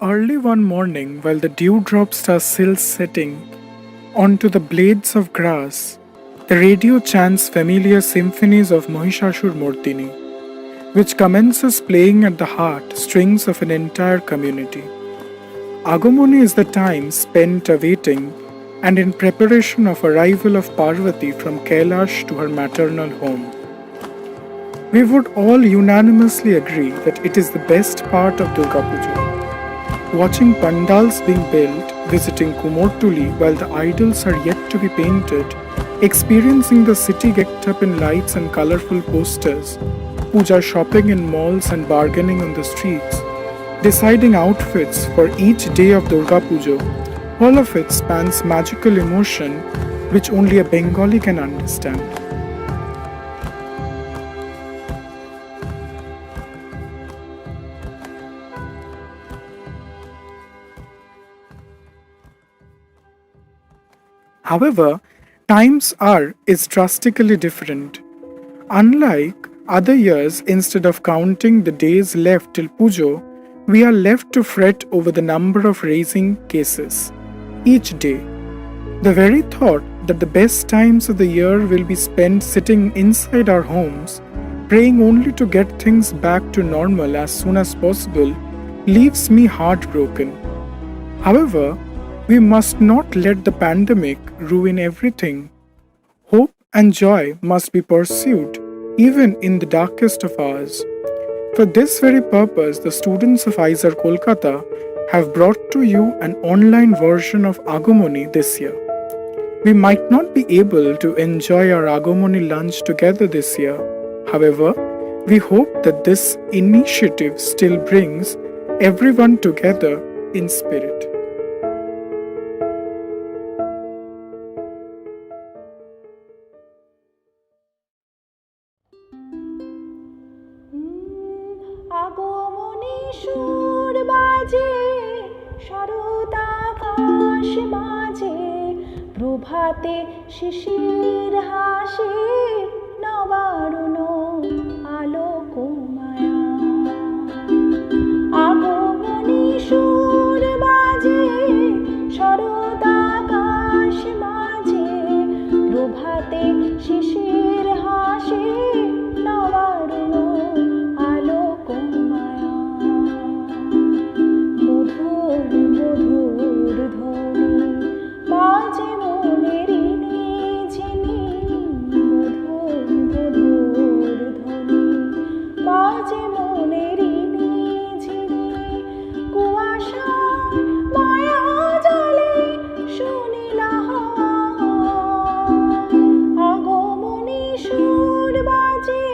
Early one morning, while the dewdrops are still setting onto the blades of grass, the radio chants familiar symphonies of Mahishashur Murtini, which commences playing at the heart strings of an entire community. Agumoni is the time spent awaiting and in preparation of arrival of Parvati from Kailash to her maternal home. We would all unanimously agree that it is the best part of Durga Puja. Watching pandals being built, visiting Kumortuli while the idols are yet to be painted, experiencing the city decked up in lights and colorful posters, puja shopping in malls and bargaining on the streets, deciding outfits for each day of Durga Puja, all of it spans magical emotion which only a Bengali can understand. However, times are is drastically different. Unlike other years, instead of counting the days left till Pujo, we are left to fret over the number of raising cases each day. The very thought that the best times of the year will be spent sitting inside our homes, praying only to get things back to normal as soon as possible, leaves me heartbroken. However, we must not let the pandemic ruin everything. Hope and joy must be pursued even in the darkest of hours. For this very purpose, the students of ISER Kolkata have brought to you an online version of Agumoni this year. We might not be able to enjoy our Agumoni lunch together this year. However, we hope that this initiative still brings everyone together in spirit. আগমনী সুর বাজে শরৎ আকাশ মাঝে প্রভাতে শিশির হাসে নবারুণ আলোক মায়া আগমনী সুর বাজে শরৎ আকাশ মাঝে প্রভাতে শিশির হাসে নবারুণ আলোক মায়া মধুর মধুর ধ্বনি বাজে মনেরই নিঝিনি মধুর মধুর ধ্বনি বাজে মনেরই নিঝিনি কুয়াশা মায়া জলে শুনিলা আগমনী সুর বাজে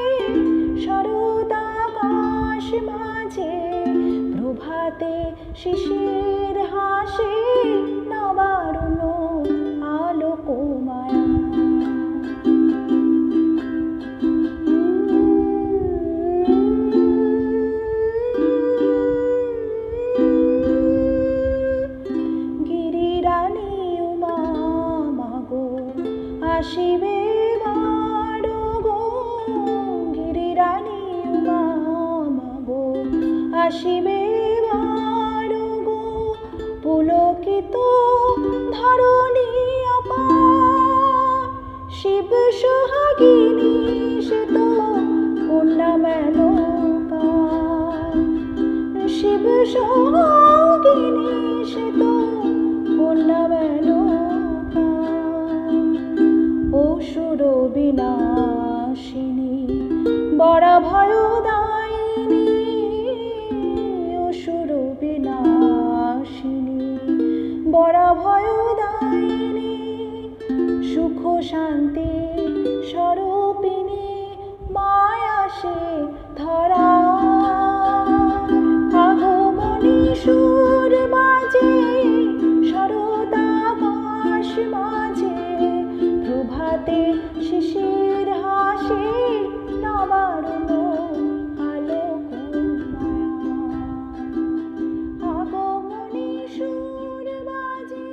শরৎ আকাশ মাঝে প্রভাতে শিশির হাসে নবারুণ আলোক মায়া গিরিরানী উমা মাগো আসিবে বারো গো গিরিরানী উমা মাগো আসিবে বারো গো পুলকিত ধরণী অপার শিব সোহাগিনী সে তো কন্যা মেনকা শিব সোহাগিনী সে তো কন্যা মেনকা অসুর বিনাশিনী বড় ভয়দায়িনী অসুর বিনাশিনী বড় ভয়দায়িনী সুখ শান্তি স্বরূপিণী মায়া সে ধরা আগমনী সুর বাজে শরৎ আকাশ মাঝে প্রভাতে শিশির হাসে নবারুণ আলোক মায়া আগমনী সুর বাজে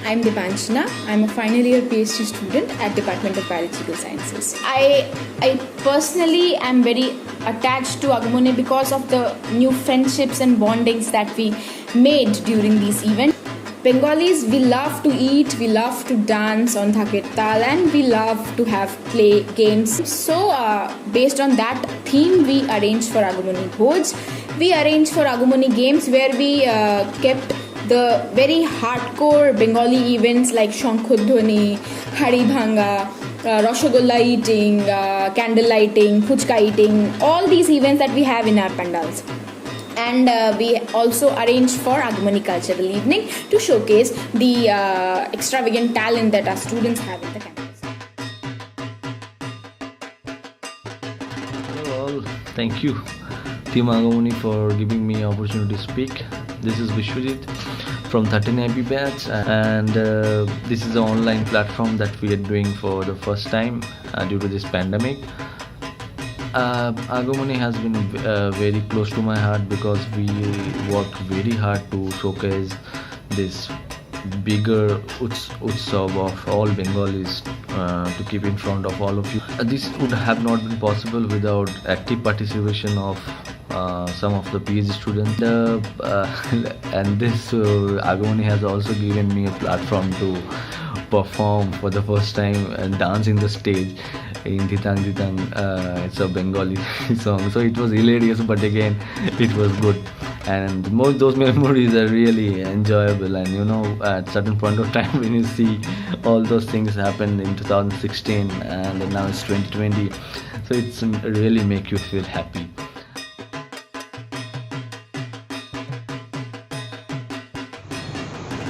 I'm Dipanjana. I'm a final year PhD student at Department of Biological Sciences. I personally am very attached to Agumoni because of the new friendships and bondings that we made during these events. Bengalis, we love to eat, we love to dance on Thaket Tal, and we love to have play games. So, based on that theme, we arranged for Agumoni Bhoj. We arranged for Agumoni games where we kept the very hardcore Bengali events like Shankhodhwani, Hari Bhanga, Rashogolla eating, candle lighting, Puchka eating, all these events that we have in our pandals. And we also arranged for Agumoni Cultural Evening to showcase the extravagant talent that our students have in the campus. Hello all, thank you Team Agumoni for giving me opportunity to speak. This is Vishwajit from 13IB batch, and this is an online platform that we are doing for the first time due to this pandemic. Agumoni has been very close to my heart because we worked very hard to showcase this bigger utsav of all Bengalis to keep in front of all of you. This would have not been possible without active participation of some of the PhD students. And this Agumoni has also given me a platform to perform for the first time and dance in the stage in Ditang Ditang. It's a Bengali song, so it was hilarious, but again it was good, and most those memories are really enjoyable. And you know, at certain point of time when you see all those things happen in 2016 and now it's 2020, so it's really make you feel happy.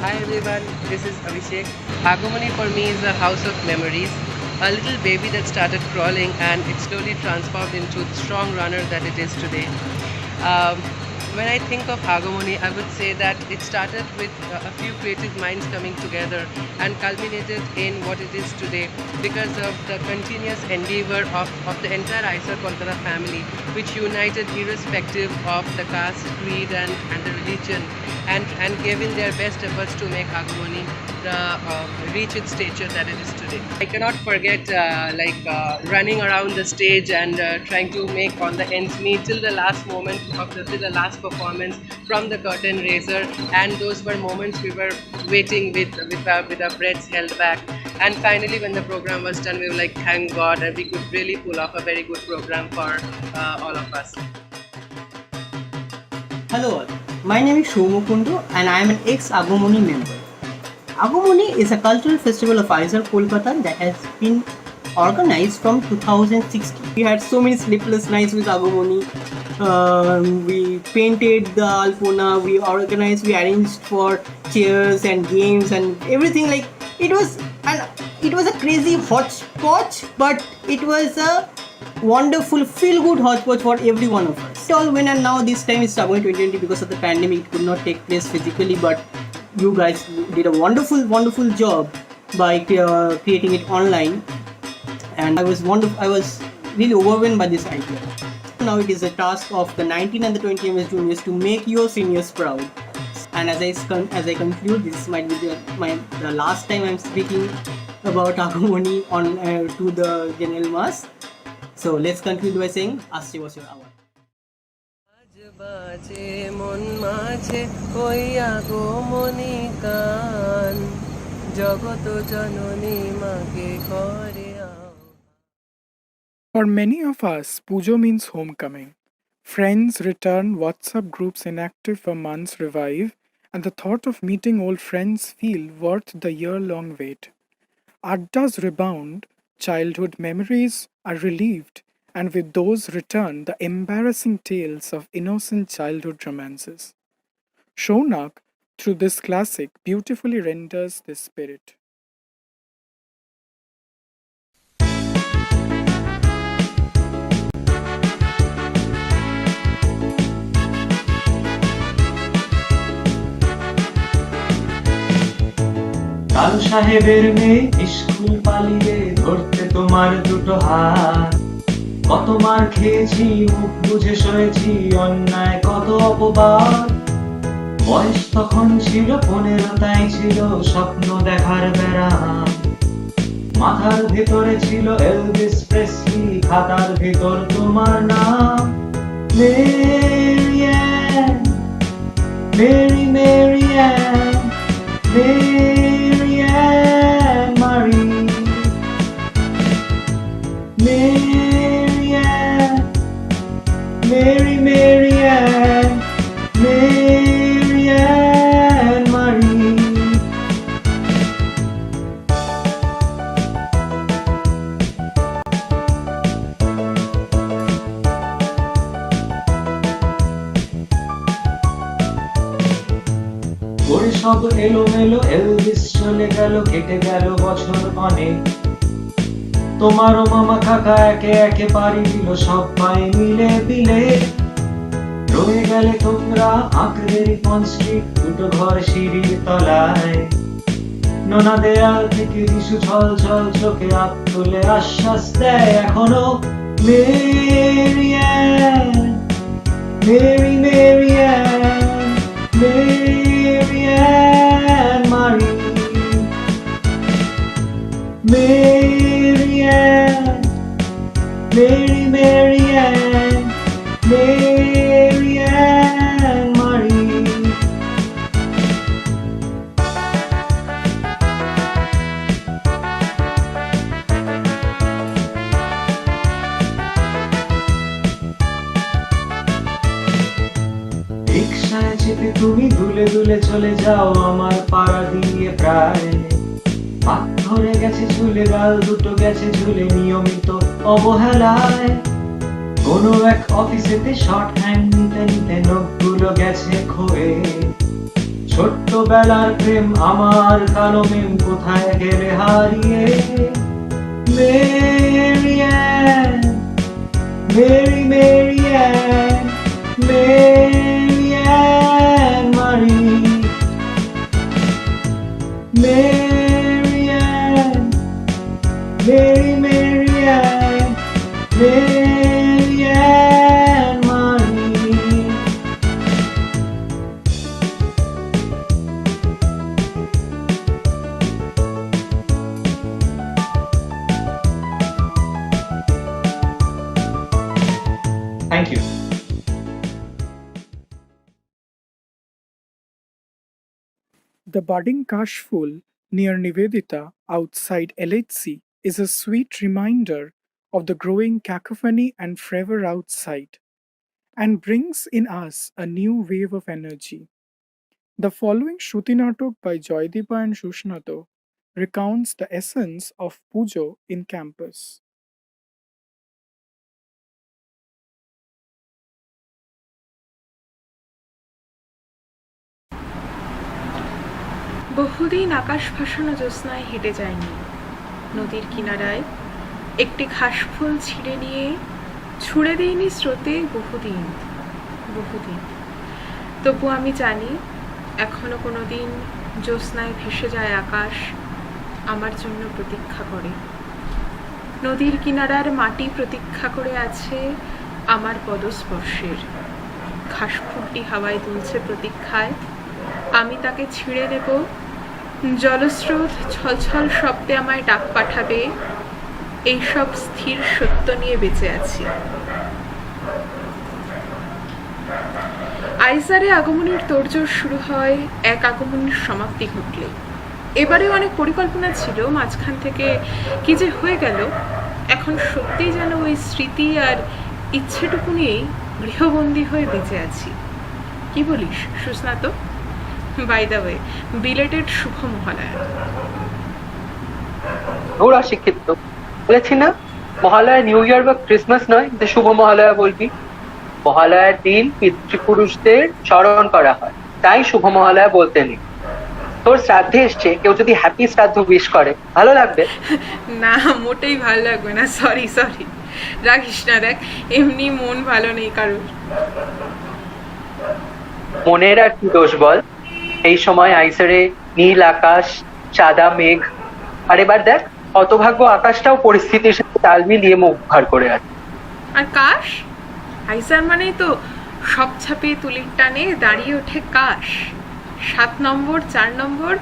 Hi everyone, this is Abhishek. Agumoni for me is a house of memories. A little baby that started crawling and it slowly transformed into the strong runner that it is today. When I think of Agumoni, I would say that it started with a few creative minds coming together and culminated in what it is today because of the continuous endeavor of the entire ISR Kolkata family, which united irrespective of the caste, creed and the religion, and gave in their best efforts to make Agumoni reach its stature that it is today. I cannot forget running around the stage and trying to make on the ends meet till the last moment till the last performance from the curtain raiser, and those were moments we were waiting with our breaths held back. And finally, when the program was done, we were like, thank God, and we could really pull off a very good program for all of us. Hello all, my name is Shomu Kundu and I am an ex-Agumoni member. Agumoni is a cultural festival of ISR Kolkata that has been organized from 2016. We had so many sleepless nights with Agumoni. We painted the Alpona, we arranged for chairs and games and everything. Like it was a crazy hodgepodge, but it was a wonderful feel-good hodgepodge for every one of us. It all went, and now this time it's Agumoni 2020 because of the pandemic. It could not take place physically, but you guys did a wonderful job by creating it online, and I was really overwhelmed by this idea. Now it is the task of the 19 and the 20 MS juniors to make your seniors proud. And as I conclude, this might be the last time I'm speaking about Agumoni on to the general mass. So let's conclude by saying, Asche was your hour. For many of us, Pujo means homecoming. Friends return, WhatsApp groups inactive for months revive, and the thought of meeting old friends feel worth the year-long wait. Addas rebound, childhood memories are relieved, and with those return the embarrassing tales of innocent childhood romances. Shaunak, through this classic, beautifully renders this spirit. কাল সাহেবের মেয়ে school পালিয়ে ধরতে তোমার দুটো হাত, কত মার খেয়েছি মুখ বুঝে সয়েছি অন্যায় কত অপবাদ, বয়স তখন ছিল 15, তাই ছিল স্বপ্ন দেখার বেড়া। মাথার ভেতরে ছিল এলভিস প্রেসলি, খাতার ভেতর তোমার নাম। মেরিয়ান, মেরি মেরিয়ান, মেরিয়ান মারি। মেরিয়ান, মেরি মেরিয়ান, মেরিয়ান মারি। ওর সব এলোমেলো, এলভিস চলে গেল, কেটে গেল বছর অনেক। তোমারও মামা কাকা একে একে পাড়ি দিল, সবাই মিলে বিলে। রয়ে গেলে তোমরা আঁকড়ে রিপন স্ট্রিট, দুটো ঘর সিঁড়ির তলায়। নোনা দেয়াল থেকে যিশু ছল ছল চোখে আপ তুলে আশ্বাস দেয় এখনো। মেরিয়ান, মেরি মেরিয়ান, মেরিয়ান মারি। মেরিয়ান, মেরি মেরিয়ান, মেরিয়ান মারি। রিকশায় চেপে তুমি দুলে দুলে চলে যাও আমার পাড়া দিয়ে প্রায়। হাত ধরে গেছে ঝুলে, গাল দুটো গেছে ঝুলে নিয়মিত অবহেলায়। কোনো এক অফিসেতে শর্ট হ্যান্ড নিতে নিতে নখগুলো গেছে ক্ষয়ে। ছোট্টবেলার প্রেম আমার কালো মেম কোথায় গেলে হারিয়ে। মেরিয়ান, মেরি মেরিয়ান, মেরিয়ান মারি। মেরিয়ান, মেরি মেরিয়ান, মেরিয়ান মারি। Thank you. The budding Kashful near Nivedita outside LHC is a sweet reminder of the growing cacophony and fervor outside, and brings in us a new wave of energy. The following Shruti Natok by Joydeepa and Shushnato recounts the essence of Pujo in campus. বহুদিন আকাশ ভাসানো জ্যোৎস্নায় হেঁটে যায়নি, নদীর কিনারায় একটি ঘাসফুল ছিঁড়ে নিয়ে ছুঁড়ে দিইনি স্রোতে বহুদিন বহুদিন। তবু আমি জানি এখনো কোনো দিন জ্যোৎস্নায় ভেসে যায় আকাশ আমার জন্য প্রতীক্ষা করে। নদীর কিনারার মাটি প্রতীক্ষা করে আছে আমার পদস্পর্শের। ঘাসফুলটি হাওয়ায় দুলছে প্রতীক্ষায়, আমি তাকে ছিঁড়ে নেব। জলস্রোত ছলছল শব্দে আমায় ডাক পাঠাবে, এইসব স্থির সত্য নিয়ে বেঁচে আছি। আইসারে আগমনের তোড়জোড় শুরু হয় এক আগমনের সমাপ্তি ঘটলে। এবারে অনেক পরিকল্পনা ছিল, মাঝখান থেকে কি যে হয়ে গেল। এখন সত্যিই যেন ওই স্মৃতি আর ইচ্ছেটুকু নিয়েই গৃহবন্দী হয়ে বেঁচে আছি। কি বলিস সুস্নাত? বাই দ্য ওয়ে, বিলেটেড শুভ মহালয়া। ওরা শিক্ষিত বলেছি না, মহালয়া নিউ ইয়ার বা ক্রিসমাস নয় যে শুভ মহালয়া বলবি। মহালয়ার দিন পিতৃপুরুষদের স্মরণ করা হয়, তাই শুভ মহালয়া বলতে নেই। তোর শ্রাদ্ধে এসছে, কেউ যদি হ্যাপি শ্রাদ্ধ উইশ করে ভালো লাগবে? না, মোটেই ভালো লাগবে না। সরি সরি, রাখিস না। দেখ, এমনি মন ভালো নেই কারোর। মনের আর কি দোষ বল? এই সময় আইসারে নীল আকাশ, সাদা মেঘ, আর এবার দেখ হতভাগ্য আকাশটাও পরিস্থিতির সাথে তাল মিলিয়ে মুখ ভার করে আছে। আর কাশ, আইসার মানেই তো সব ছাপিয়ে তুলির টানে দাঁড়িয়ে ওঠে কাশ। 7 নম্বর, 4 নম্বর,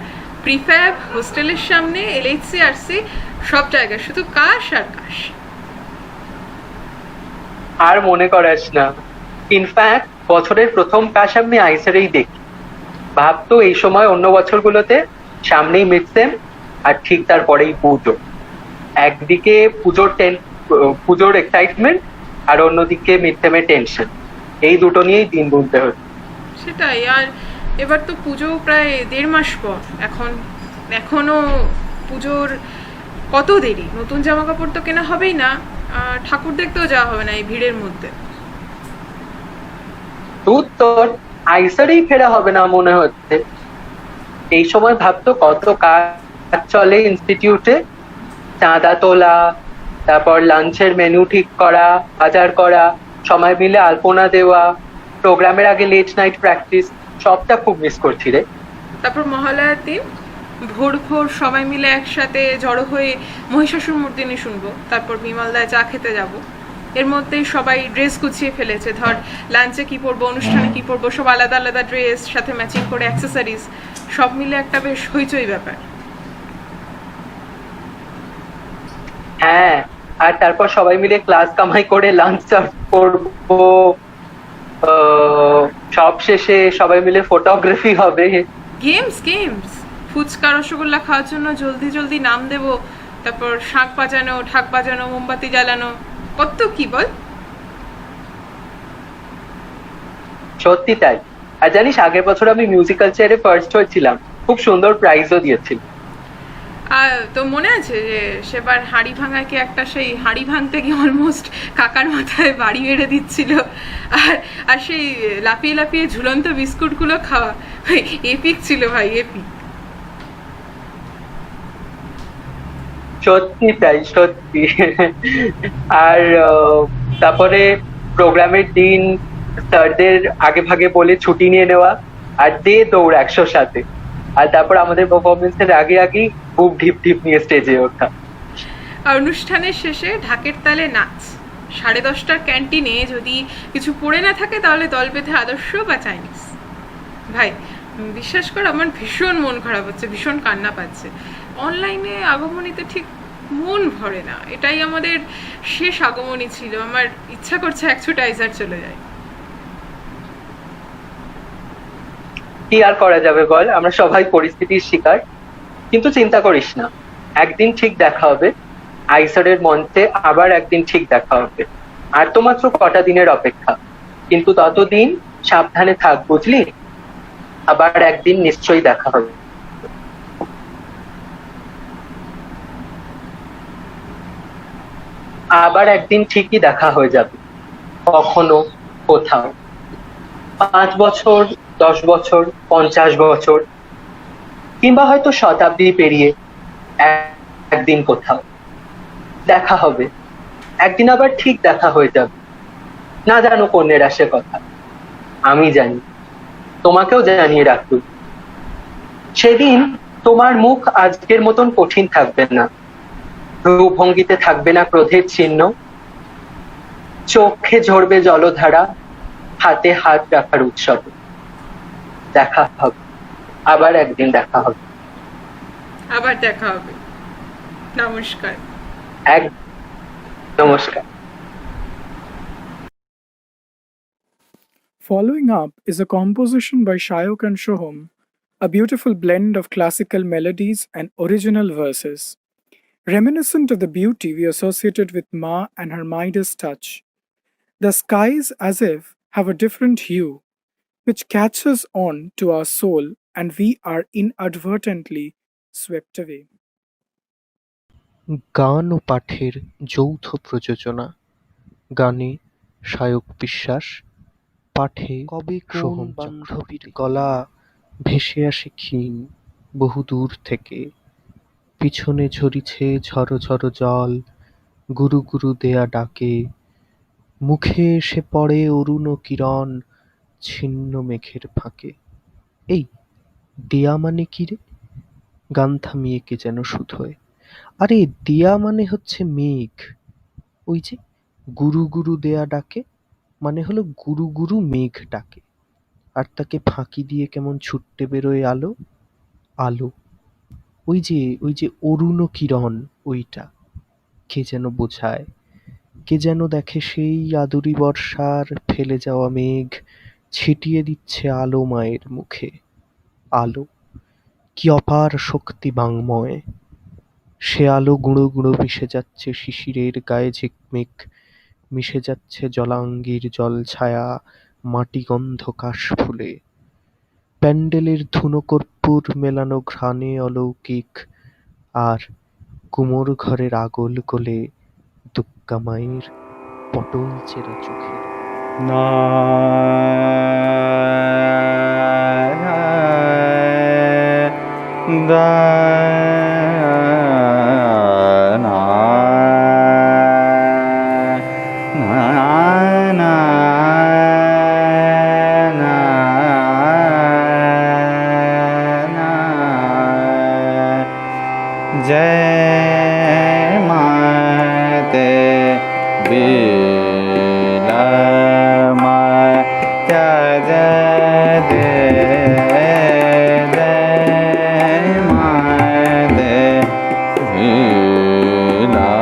প্রিফ্যাব, হোস্টেলের সামনে, LHC, RC, সব জায়গায় শুধু কাশ আর কাশ। আর মনে করাস না, ইনফ্যাক্ট বছরের প্রথম কাশ আমি আইসারেই দেখি। ভাবতো এই সময় অন্য বছরগুলোতে সামনেই মিড সেম, আর ঠিক তারপরেই পুজো। একদিকে পুজোর এক্সাইটমেন্ট, আর অন্যদিকে মিড সেমের টেনশন। এই দুটো নিয়েই দিন গুনতে হচ্ছে। সেটাই। আর এবার তো পুজো প্রায় 1.5 মাস পর। এখনো পুজোর কত দেরি। নতুন জামা কাপড় তো কেনা হবেই না, আর ঠাকুর দেখতেও যাওয়া হবে না এই ভিড়ের মধ্যে। তোর আইসারেই ফেরা হবে না মনে হচ্ছে। এই সময় ভাবতো কত কাজ চলে ইনস্টিটিউটে, চাঁদা তোলা, তারপর লাঞ্চের মেনু ঠিক করা, বাজার করা, সময় মিলে আলপনা দেওয়া, প্রোগ্রামের আগে লেট নাইট প্র্যাকটিস, সবটা খুব মিস করছি রে। তারপর মহালয়ার দিন ভোর ভোর সবাই মিলে একসাথে জড়ো হয়ে মহিষাসুর মূর্তিনি শুনবো, তারপর বিমলদায় চা খেতে যাব। এর মধ্যেই সবাই ড্রেস গুছিয়ে ফেলেছে। ধর লাঞ্চে কি পরবো, অনুষ্ঠানে কি পরবো, সব আলাদা আলাদা ড্রেস, সাথে ম্যাচিং করে অ্যাক্সেসরিজ, সব মিলে একটা বেশ হইচই ব্যাপার। হ্যাঁ, আর তারপর সবাই মিলে ক্লাস কামাই করে লাঞ্চ সার্ভ করবো। সব শেষে সবাই মিলে ফটোগ্রাফি হবে। গেমস, ফুচকা রসগোল্লা খাওয়ার জন্য জলদি জলদি নাম দেব, তারপর শাঁখ বাজানো, ঢাক বাজানো, মোমবাতি জ্বালানো, কত কি বল। সত্যি তাই। আর জানিস, আগের বছর আমি মিউজিক্যাল চেয়ারে ফার্স্ট হয়েছিলাম, খুব সুন্দর প্রাইজও দিয়েছিল। আর তো মনে আছে যে সেবার হাঁড়ি ভাঙায় কি একটা সেই হাঁড়ি ভাঙতে গিয়ে অলমোস্ট কাকার মাথায় বাড়ি মেরে দিচ্ছিল, আর সেই লাফিয়ে লাফিয়ে ঝুলন্ত বিস্কুটগুলো খাওয়া, এপিক ছিল ভাই, এপিক। সত্যি তাই, সত্যি। আর তারপরে প্রোগ্রামের দিন স্যারদের আগে ভাগে বলে ছুটি নিয়ে নেওয়া, আর দৌড় 100 সাথে। আর তারপর আমাদের পারফরমেন্সের আগে আগেই খুব ঢিপ ঢিপ নিয়ে স্টেজে ওঠা। আর অনুষ্ঠানের শেষে ঢাকের তালে নাচ। 10:30টার ক্যান্টিনে যদি কিছু পড়ে না থাকে তাহলে দল বেঁধে আদর্শ বা চাইনিজ। ভাই বিশ্বাস কর, আমার ভীষণ মন খারাপ হচ্ছে, ভীষণ কান্না পাচ্ছে। অনলাইনে আগমনীতে ঠিক মন ভরে না। এটাই আমাদের শেষ আগমনী ছিল। আমার ইচ্ছা করছে অ্যাকচুটাইজার চলে যায়। কি আর করা যাবে বল, আমরা সবাই পরিস্থিতির শিকার। কিন্তু চিন্তা করিস না, একদিন ঠিক দেখা হবে। আইসারের মঞ্চে আবার একদিন ঠিক দেখা হবে। আর তো মাত্র কটা দিনের অপেক্ষা, কিন্তু ততদিন সাবধানে থাক, বুঝলি? আবার একদিন নিশ্চয়ই দেখা হবে। আবার একদিন ঠিকই দেখা হয়ে যাবে, কখনো, কোথাও। 5 বছর, 10 বছর, 50 বছর, কিংবা হয়তো শতাব্দী পেরিয়ে একদিন কোথাও দেখা হবে। একদিন আবার ঠিক দেখা হয়ে যাবে। না জানো কোনের আসে কথা, আমি জানি, তোমাকেও জানিয়ে রাখবো। সেদিন তোমার মুখ আজকের মতন কঠিন থাকবে না, রূপভঙ্গিতে থাকবে না ক্রোধের চিহ্ন, চোখে ঝরবে জলধারা, হাতে হাত রাখার উৎসব। দেখা হবে, আবার একদিন দেখা হবে। আবার দেখা হবে। নমস্কার। নমস্কার। Following up is a composition by Shayok and Shoham, a beautiful blend of classical melodies and original verses, reminiscent of the beauty we associated with Ma and her Midas touch. The skies, as if, have a different hue, which catches on to our soul, and we are inadvertently swept away. গান ও পাঠের যৌথ প্রযোজনা। গানে শায়ক বিশ্বাস, পাঠে কবে সোহম বান্ধবীর গলা ভেসে আসে ক্ষীণ বহুদূর থেকে, পিছনে ঝরিছে ঝরো ঝরো জল, গুরু গুরু দেয়া ডাকে, মুখে এসে পড়ে অরুণ কিরণ ছিন্ন মেঘের ফাঁকে। এই দেয়া মানে কি রে? গান থামিয়ে কে যেন শুধোয়। আরে দেয়া মানে হচ্ছে মেঘ, ওই যে গুরু গুরু দেয়া ডাকে। মানে হলো গুরু গুরু মেঘ ডাকে, আর তাকে ফাঁকি দিয়ে কেমন ছুট্টে বেরোয় আলো। আলো, ওই যে অরুণ কিরণ, ওইটা কে যেন বোঝায়, কে যেন দেখে সেই আদুরি বর্ষার ফেলে যাওয়া মেঘ ছিটিয়ে দিচ্ছে আলো মায়ের মুখে। আলো, কি অপার শক্তি বাংময়! সে আলো গুঁড়ো গুঁড়ো মিশে যাচ্ছে শিশিরের গায়ে ঝিকমিক, মিশে যাচ্ছে জলাঙ্গির জলছায়া, মাটিগন্ধ কাশফুলে, প্যান্ডেলের ধুনো কর্পূর মেলানো ঘ্রাণে অলৌকিক, আর কুমোর ঘরের আগল কোলে দুক্কা মায়ের পটল চেরা চোখে। না দা না না जय माते बीला माता जय जय माते बीला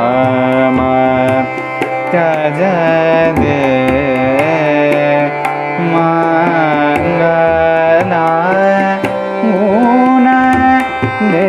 माता जय मंगला गुण दे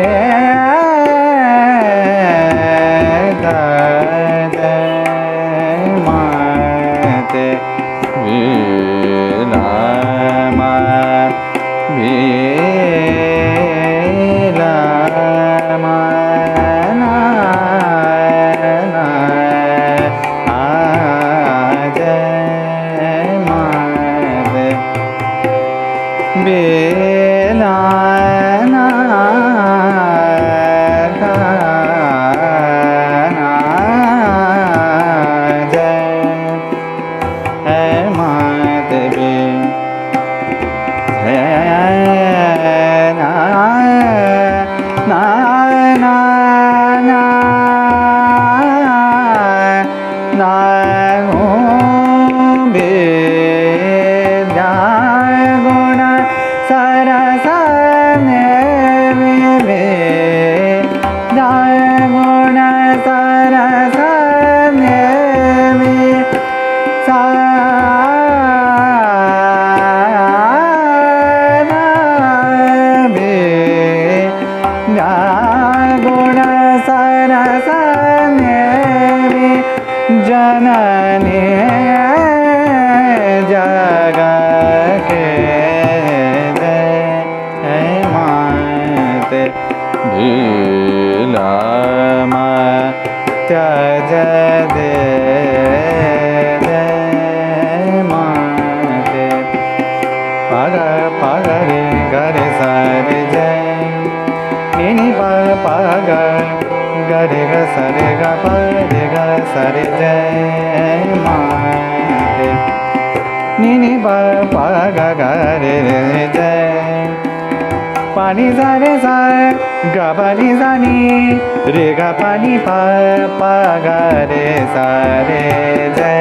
जननी जग के जय माते भीला त्यज दे जय माते पग पग रे गरे सारे जय निनी पग गरे ग सरे ग परे ग सरे जय माते निनी प ग ग रे रे जय पानी सा रे सा ग पानी सा नी रे ग पानी प ग रे सा रे जय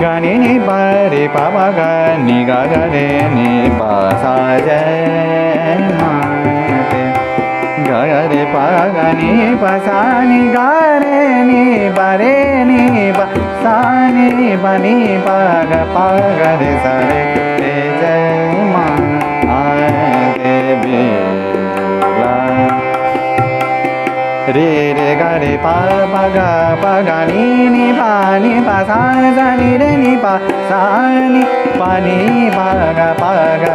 गानी नी प रे प ग नी ग ग रे नी प सा जय माते ग रे प ग नी प सा नी ग रे नी प रे नी प सा नी प नी प ग रे सा रे रे जय माँ देवी रे रे ग रे प ग नी सा नी रे नी प सा नी प नी प ग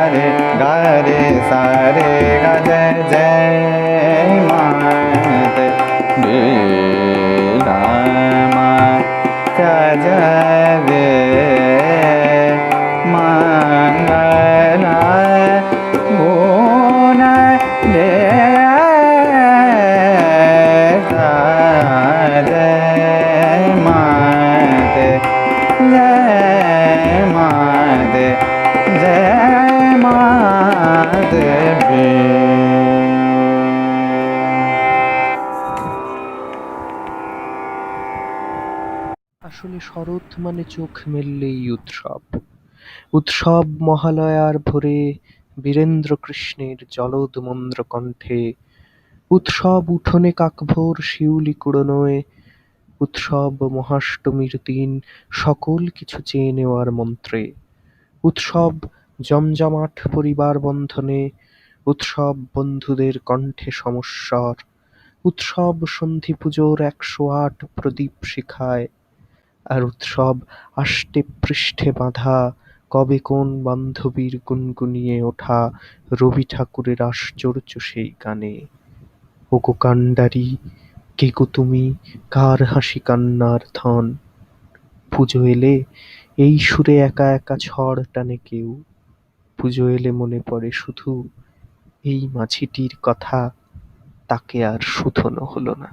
रे सा रे ग जय जय माते बीला माता जय दे मंगला गुण दे जय माते जय माते जय माते আসলে শরৎ মানে চোখ মেললেই উৎসব। উৎসব মহালয়ার ভোরে বীরেন্দ্র কৃষ্ণের জলদ মন্দ্র কণ্ঠে, উৎসব উঠোনে কাকভোর শিউলি কুড়োনোয়, উৎসব মহাষ্টমীর দিন সকল কিছু চেয়ে নেওয়ার মন্ত্রে, উৎসব জমজমাট পরিবার বন্ধনে, উৎসব বন্ধুদের কণ্ঠে সমস্বর, উৎসব সন্ধি পুজোর ১০৮ প্রদীপ শিখায়, আর উৎসব আষ্টে পৃষ্ঠে বাঁধা কবে কোন বান্ধবীর গুনগুনিয়ে ওঠা রবি ঠাকুরের আশ্চর্য সেই গানে। ওগো কান্ডারি, কে গো তুমি, কার হাসি কান্নার ধন? পুজো এলে এই সুরে একা একা ঝড় টানে কেউ। পুজো এলে মনে পড়ে শুধু এই মাঝিটির কথা, তাকে আর শুধোনো হলো না।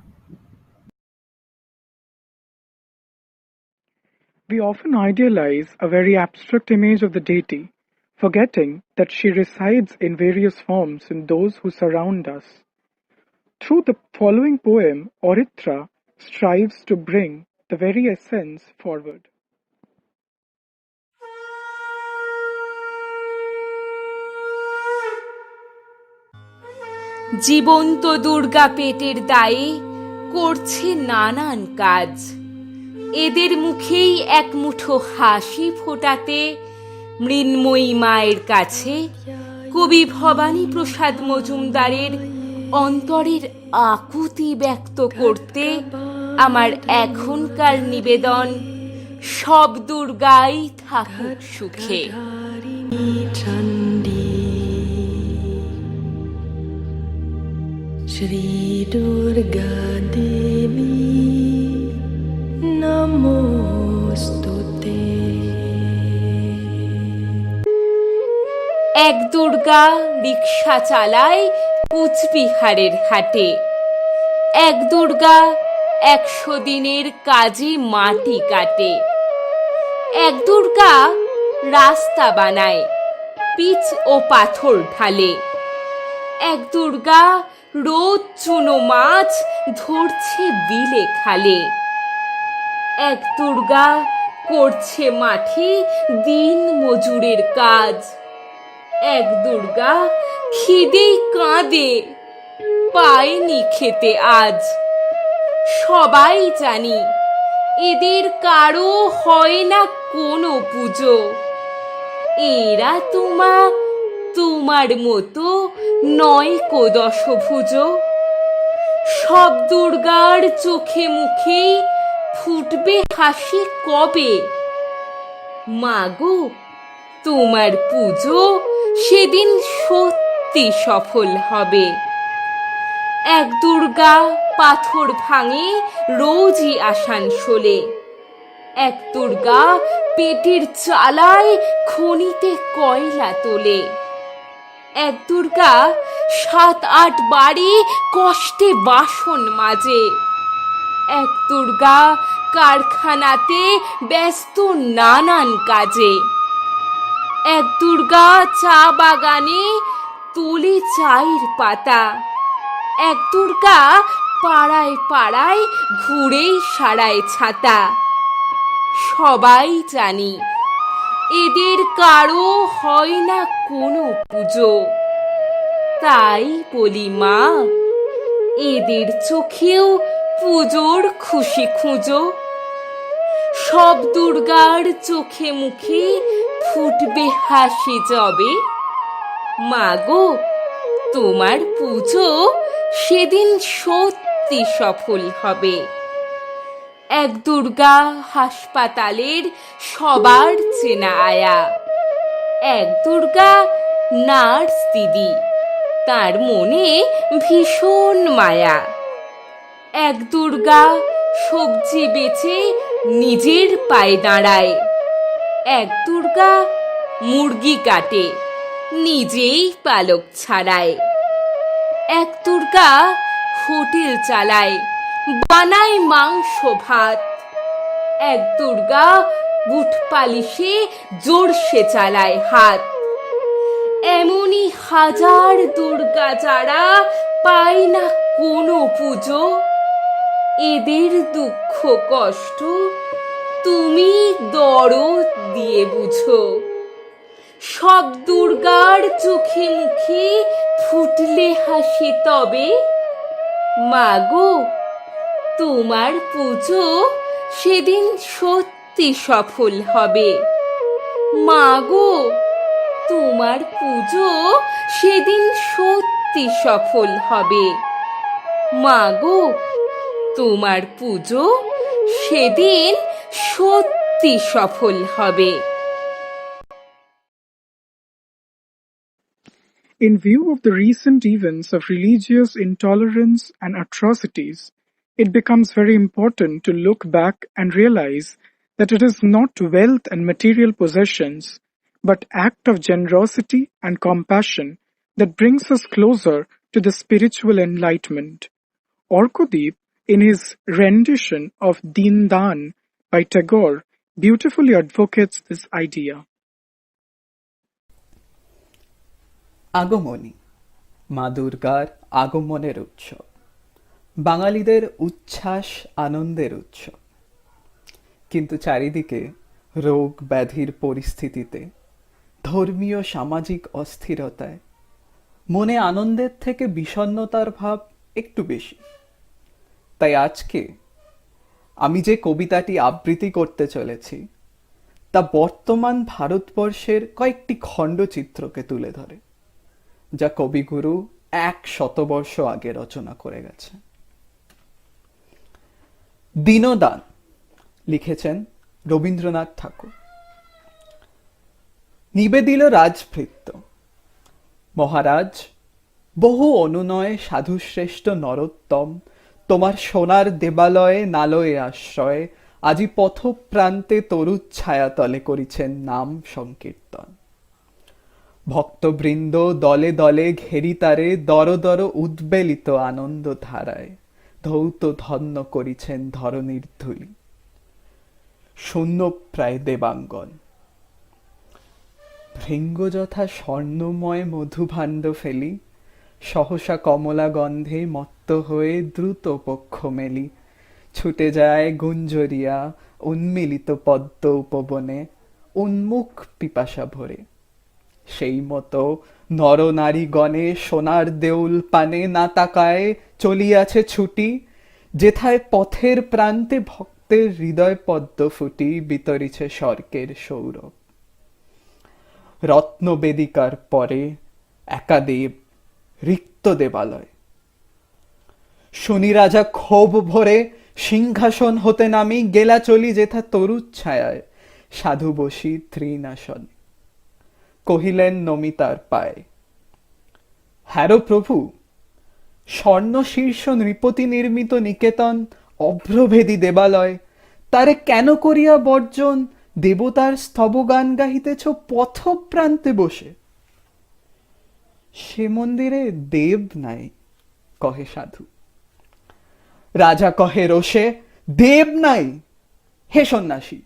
We often idealize a very abstract image of the deity, forgetting that she resides in various forms in those who surround us. Through the following poem, Oritra strives to bring the very essence forward. জীবন্ত দুর্গা পেটের দায়ে করছে নানান কাজ। এদের মুখেই এক মুঠো হাসি ফোটাতে মৃন্ময়ী মায়ের কাছে কবি ভবানী প্রসাদ মজুমদারের অন্তরের আকুতি ব্যক্ত করতে আমার এখনকার নিবেদন, সব দুর্গাই থাকুক সুখে। শ্রী দুর্গা দেবী নমোস্তুতে। এক দুর্গা রিকশা চালায় কুচবিহারের হাটে, এক দুর্গা ১০০ দিনের কাজে মাটি কাটে, এক দুর্গা রাস্তা বানায়, পিচ ও পাথর ঢালে, এক দুর্গা রোজ চুনো মাছ ধরছে বিলে খালে, এক দুর্গা করছে মাঠে দিন মজুরের কাজ, এক দুর্গা খিদে কাঁদে পায়নি খেতে আজ। সবাই জানি এদের কারো হয় না কোনো পুজো, এরা তোমার মতো নয় কো দশভুজ। সব দুর্গার চোখে মুখে ফুটবে হাসি কবে, মাগো তোমার পুজো সেদিন সত্যি সফল হবে। এক দুর্গা পাথর ভাঙে রোজই আসানসোলে, এক দুর্গা পেটের চালায় খনিতে কয়লা তোলে, এক দুর্গা ৭-৮ বাড়ি কষ্টে বাসন মাজে, এক দুর্গা কারখানাতে ব্যস্ত নানান কাজে, এক দুর্গা চা বাগানে তোলে চায়ের পাতা, এক দুর্গা পাড়ায় পাড়ায় ঘুরেই সারায় ছাতা। সবাই জানি এদের কারো হয় না কোনো পুজো, তাই বলি মা এদের চোখেও পুজোর খুশি খুঁজো। সব দুর্গার চোখে মুখে ফুটবে হাসি যবে, মাগো তোমার পুজো সেদিন সত্যি সফল হবে। এক দুর্গা হাসপাতালের সবার চেনা আয়া, এক দুর্গা নার্স দিদি, তার মনে ভীষণ মায়া, এক দুর্গা সবজি বেচে নিজের পায়ে দাঁড়ায়, এক দুর্গা মুরগি কাটে নিজেই পালক ছাড়ায়, এক দুর্গা হোটেল চালায় বানায় মাংস ভাত, এক দুর্গা বুট পালিশে জোরসে চালায় হাত। এমনই হাজার দুর্গা যারা পায় না কোনো পুজো, এদের দুঃখ কষ্ট তুমি দরদ দিয়ে বুঝো। সব দুর্গার চোখে মুখে ফুটলে হাসি তবে, মাগো তোমার পুজো সেদিন সত্যি সফল হবে। মাগো তোমার পুজো সেদিন সত্যি সফল হবে। মাগো তোমার পুজো সেদিন সত্যি সফল হবে। In view of the recent events of religious intolerance and atrocities, it becomes very important to look back and realize that it is not wealth and material possessions, but act of generosity and compassion that brings us closer to the spiritual enlightenment. Orkodeep, in his rendition of Deen Dan by Tagore, beautifully advocates this idea. আগমনী, মা দুর্গার আগমনের উৎসব, বাঙালিদের উচ্ছ্বাস আনন্দের উৎসব। কিন্তু চারিদিকে রোগ ব্যাধির পরিস্থিতিতে, ধর্মীয় সামাজিক অস্থিরতায় মনে আনন্দের থেকে বিষণ্ণতার ভাব একটু বেশি। তাই আজকে আমি যে কবিতাটি আবৃত্তি করতে চলেছি তা বর্তমান ভারতবর্ষের কয়েকটি খণ্ডচিত্রকে তুলে ধরে, যা কবিগুরু 100 বর্ষ আগে রচনা করে গেছে। দীনদান লিখেছেন রবীন্দ্রনাথ ঠাকুর। নিবেদিল রাজভৃত্য, মহারাজ বহু অনুনয়ে সাধুশ্রেষ্ঠ নরোত্তম, তোমার সোনার দেবালয়ে নালয়ে আশ্রয়ে, আজি পথপ্রান্তে তরুর ছায়াতলে করিছেন নাম সংকীর্তন। ভক্তবৃন্দ দলে দলে ঘেরি তারে, দর দর উদ্বেলিত আনন্দ ধারায়, ধৌত ধন্য করিছেন ধরণীর ধূলি। শূন্য প্রায় দেবাঙ্গন, ভৃঙ্গ যথা স্বর্ণময় মধুভাণ্ড ফেলি, সহসা কমলা গন্ধে মত্ত হয়ে দ্রুত পক্ষ মেলি, ছুটে যায় গুঞ্জরিয়া উন্মিলিত পদ্ম উপবনে, উন্মুখ পিপাসা ভরে। সেই মতো নরনারীগণে সোনার দেউল পানে না তাকায় চলিয়াছে ছুটি, যেথায় পথের প্রান্তে ভক্তের হৃদয় পদ্ম ফুটি বিতরিছে স্বর্গের সৌরভ। রত্নবেদিকার পরে একাদেব রিক্ত দেবালয়, শনি রাজা ক্ষোভ ভরে সিংহাসন হতে নামি, গেলা চলি যেথা তরুর ছায়ায় সাধু বসি তৃণাসন। কহিলেন নমিতার পায়, হ্যারো প্রভু, স্বর্ণ শীর্ষ নৃপতি নির্মিত নিকেতন অভ্রভেদী দেবালয়, তারে কেন করিয়া বর্জন দেবতার স্তবগান গাহিতেছ পথপ্রান্তে বসে? সে মন্দিরে দেব নাই, কহে সাধু। রাজা কহে রোষে, দেব নাই? হে সন্ন্যাসী,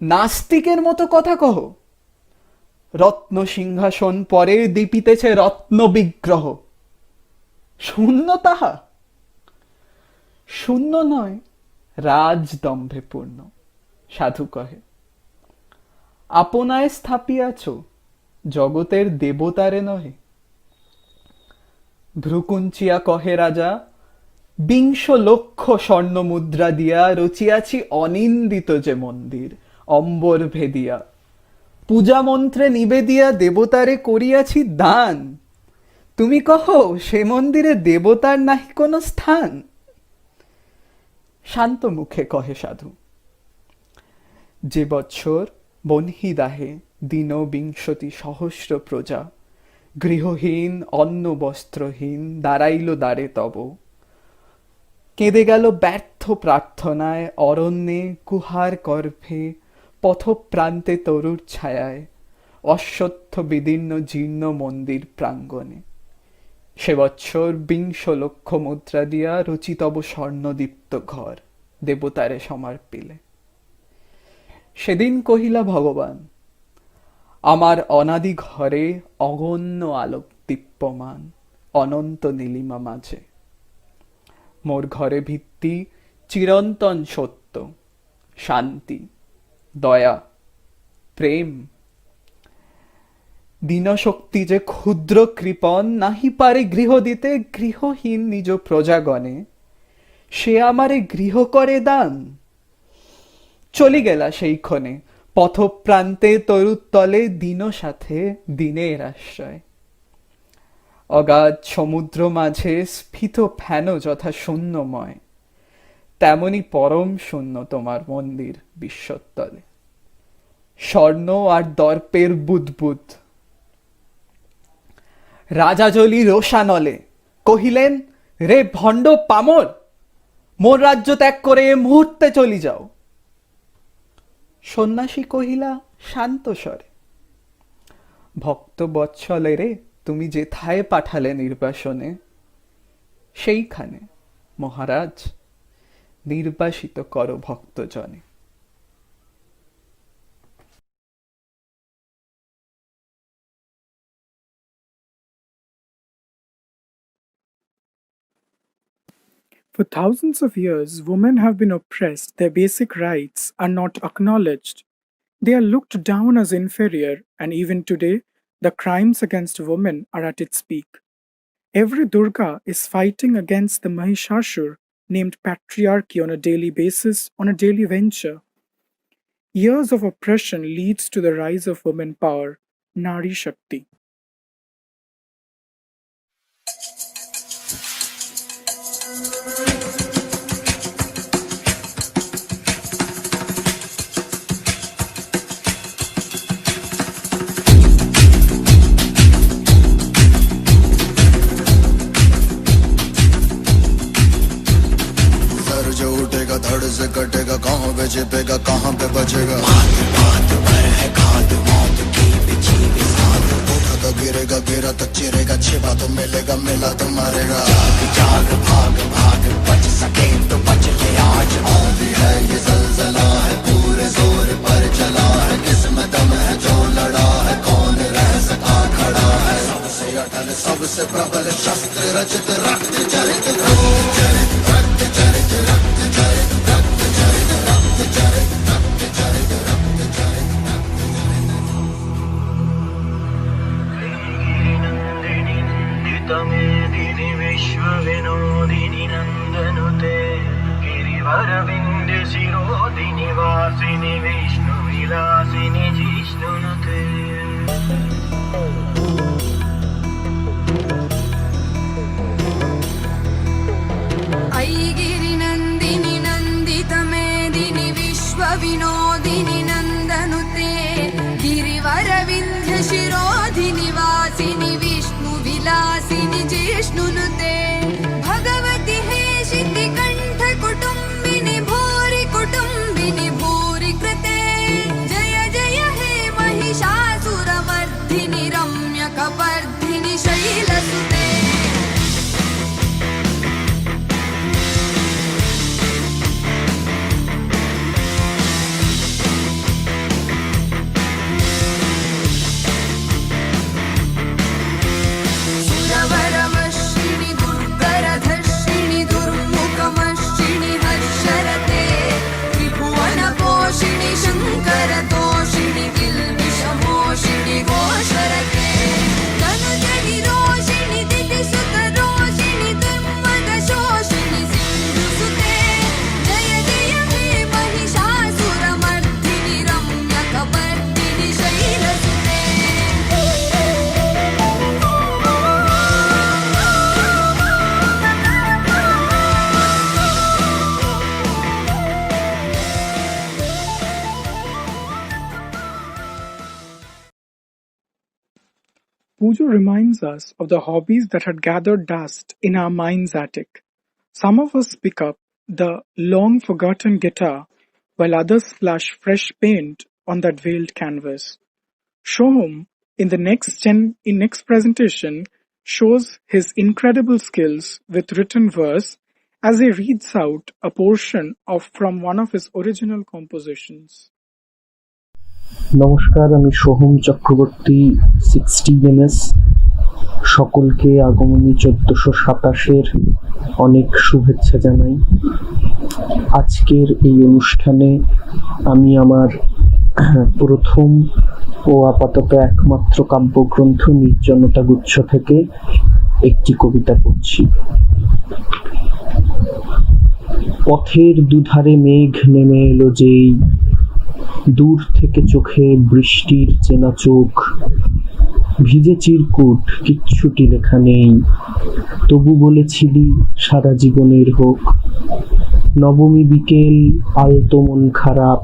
নাস্তিকের মতো কথা কহ। রত্ন সিংহাসন পরে দীপিতেছে রত্ন বিগ্রহ, শূন্য তাহা? শূন্য নয়, রাজদম্ভে পূর্ণ। সাধু কহে, আপনায় স্থাপিয়াছ জগতের দেবতারে নহে। ভ্রুকুঞ্চিয়া কহে রাজা, 20 লক্ষ স্বর্ণ মুদ্রা দিয়া রচিয়াছি অনিন্দিত যে মন্দির অম্বর ভেদিয়া, পূজা মন্ত্রে নিবেদিয়া দেবতারে করিয়াছি দান। তুমি কহো সে মন্দিরে দেবতার নাহি কোনো স্থান? শান্ত মুখে কহে সাধু, যে বৎসর বহ্নিদাহে দিন 20 সহস্র প্রজা, গৃহহীন অন্ন বস্ত্রহীন দাঁড়াইল দ্বারে তব, কেঁদে গেল ব্যর্থ প্রার্থনায় অরণ্যে কুহার গর্ভে, পথপ্রান্তে তরুর ছায়ায়, অশ্বত্থ বিদীর্ণ জীর্ণ মন্দির প্রাঙ্গণে। সে বৎসর 20 লক্ষ মুদ্রা দিয়া রচিতব স্বর্ণদীপ্ত ঘর দেবতারে সমর্পিলে। সেদিন কহিলা ভগবান, আমার অনাদি ঘরে অগণ্য আলোক দীপ্যমান অনন্ত নীলিমা মাঝে। মোর ঘরে ভিত্তি চিরন্তন সত্য, শান্তি, দয়া, প্রেম। দীনশক্তি যে ক্ষুদ্র কৃপণ, নাহি পারে গৃহ দিতে গৃহহীন নিজ প্রজাগণে, সে আমারে গৃহ করে দান। চলি গেলা সেই ক্ষণে পথপ্রান্তে তরুতলে, দীন সাথে দিনের আশ্রয়। অগাধ সমুদ্র মাঝে স্ফীত ফেন যথা শূন্যময়, তেমনি পরম শূন্য তোমার মন্দির বিশ্বতলে। স্বর্ণ আর দর্পের বুদবুদ। রাজাজলি রোষানলে কহিলেন, রে ভণ্ড পামর, মোর রাজ্য ত্যাগ করে এ মুহূর্তে চলি যাও। সন্ন্যাসী কহিলা শান্ত স্বরে, ভক্ত বৎসলে রে, তুমি যেথায় পাঠালে নির্বাসনে, সেইখানে মহারাজ নির্বাসিত করো ভক্তজনে। For thousands of years, women have been oppressed. Their basic rights are not acknowledged. They are looked down as inferior, and even today, the crimes against women are at its peak. Every Durga is fighting against the Mahishasur named patriarchy on a daily basis, on a daily venture. Years of oppression leads to the rise of women power, Nari Shakti. धड़ से कटेगा, कहाँ पे छिपेगा, कहाँ पे बचेगा। उठा तो गिरेगा, गिरा तो चिरेगा, छिपा तो मिलेगा, मिला तो मारेगा। जाग भाग भाग, बच सके तो बच ले आज। आंधी है ये ज़लज़ला है, पूरे जोर पर चला है। किस्मत दम है जो लड़ा है, कौन रह सका खड़ा है। सबसे अटल सबसे प्रबल शस्त्र रचित, रक्त चरित रक्त चरित रक्त चरित रक्त चरित रक्त चरित रक्त चरित रक्त चरित रक्त चरित। नंदिनी नंदितमेदिनी विश्व विनोदिनी नंदनुते, गिरिवर विंध्य शिरोदिनी वासिनी विष्णु विलासिनी जिष्णुनुते। ऐगिरि नंदिनी नंदितमेदिनी विश्व विनोदिनी नंदनुते, गिरिवर विंध्य शिरोधिनि वासिनि विष्णु विलासिनि जिष्णुनुते। भगवति हेशिति कंठ कुटुंबिनि भूरि कुटुंबिनि भूरि कृते, जय जय हे महिषासुरमर्दिनि रम्यकपर्दिनि शैलसुते। सुरवरमर्षिणि दुर्धरधर्षिणि दुर्मुखमर्षिणि हर्षरते, त्रिभुवनपोषिणि शङ्करतोषिणि किल्बिषमोषिणि घोषरते। तनुजनि रोषिणि दितिसुतरोषिणि दुर्मदशोषिणि सिन्धुसुते, जय जय हे Mahishasuramardini रम्यकपर्दिनि शैलसुते। Pujo reminds us of the hobbies that had gathered dust in our mind's attic. Some of us pick up the long-forgotten guitar, while others flash fresh paint on that veiled canvas. Shoham, in the next presentation, shows his incredible skills with written verse as he reads out a portion from one of his original compositions. নমস্কার, আমি সোহম চক্রবর্তী 60 সকলকে আগমনী 1427 অনেক শুভেচ্ছা জানাই। আজকের এই অনুষ্ঠানে আমি আমার প্রথম ও আপাতত একমাত্র কাব্যগ্রন্থ নির্জনতা গুচ্ছ থেকে একটি কবিতা পড়ছি। পথের দুধারে মেঘ নেমে এলো যেই, দূর থেকে চোখে বৃষ্টির চেনা চোখ, ভিজে চিরকুট কিচ্ছুটি লেখা নেই, তবু বলেছিলি সারা জীবনের হোক। নবমী বিকেল, আলতো মন খারাপ,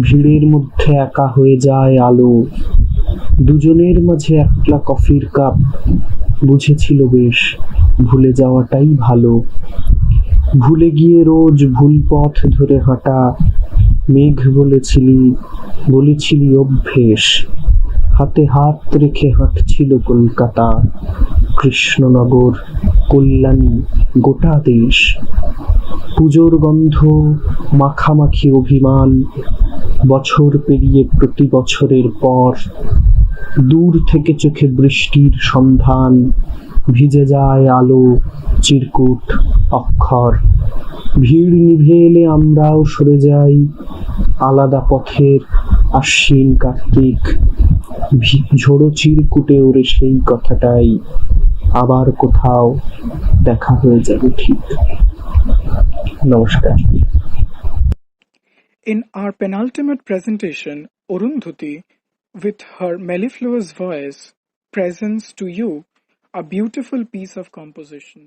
ভিড়ের মধ্যে একা হয়ে যায় আলো, দুজনের মাঝে একলা কফির কাপ, বুঝেছিল বেশ ভুলে যাওয়াটাই ভালো। ভুলে গিয়ে রোজ ভুল পথ ধরে হাঁটা, মেঘ বলেছিলি অভ্যেস, হাতে হাত রেখে হাঁটছিল কলকাতা, কৃষ্ণনগর, কল্যাণী, গোটা দেশ। পুজোর গন্ধ, মাখামাখি অভিমান, বছর পেরিয়ে প্রতি বছরের পর, দূর থেকে চোখে বৃষ্টির সন্ধান, ভিজে যায় আলো, চিরকুট, অক্ষর। ভিড় নিভে এলে আমরাও সরে যাই, আলাদা পথের আশ্বিন কার্তিক, ঝোড়ো চিরকুটে ওরে সেই কথাটাই, আবার কোথাও দেখা হয়ে যাবে ঠিক। নমস্কার। In our penultimate presentation, Arundhati, with her mellifluous voice, presents to you a beautiful piece of composition.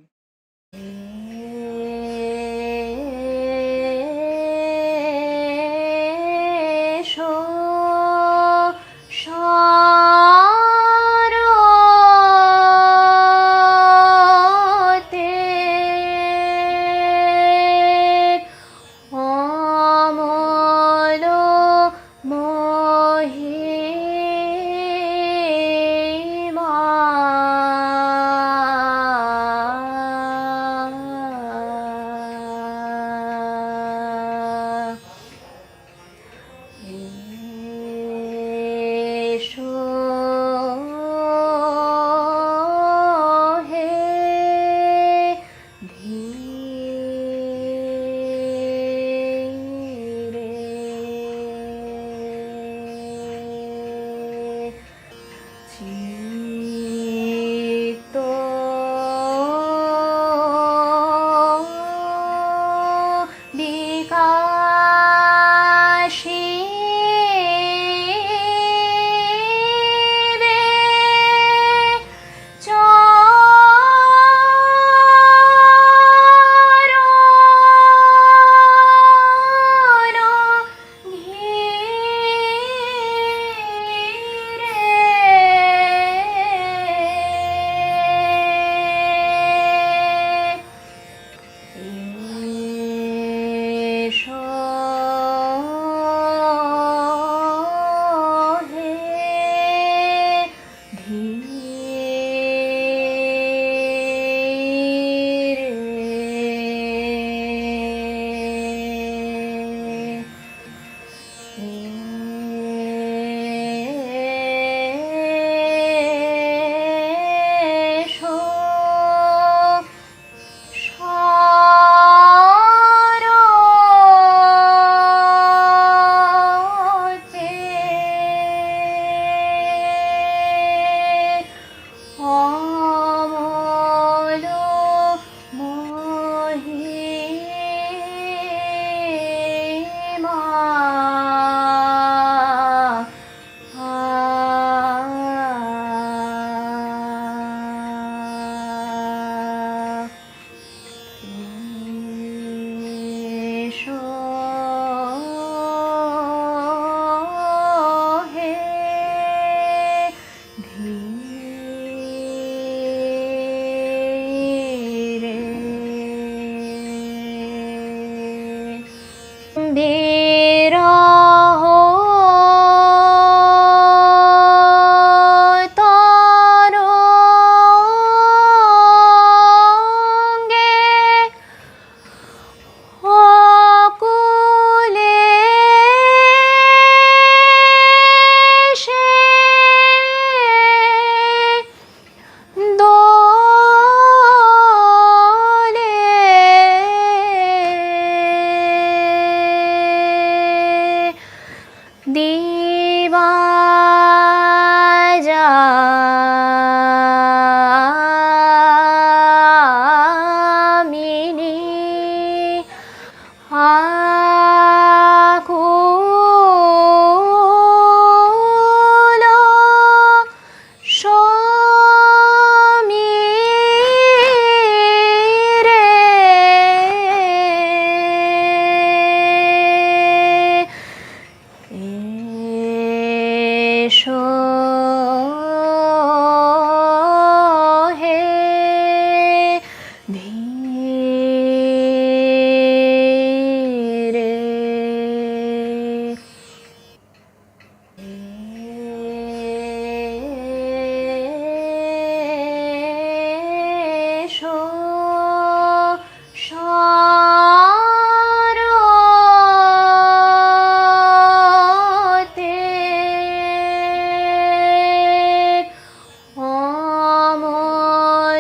এসো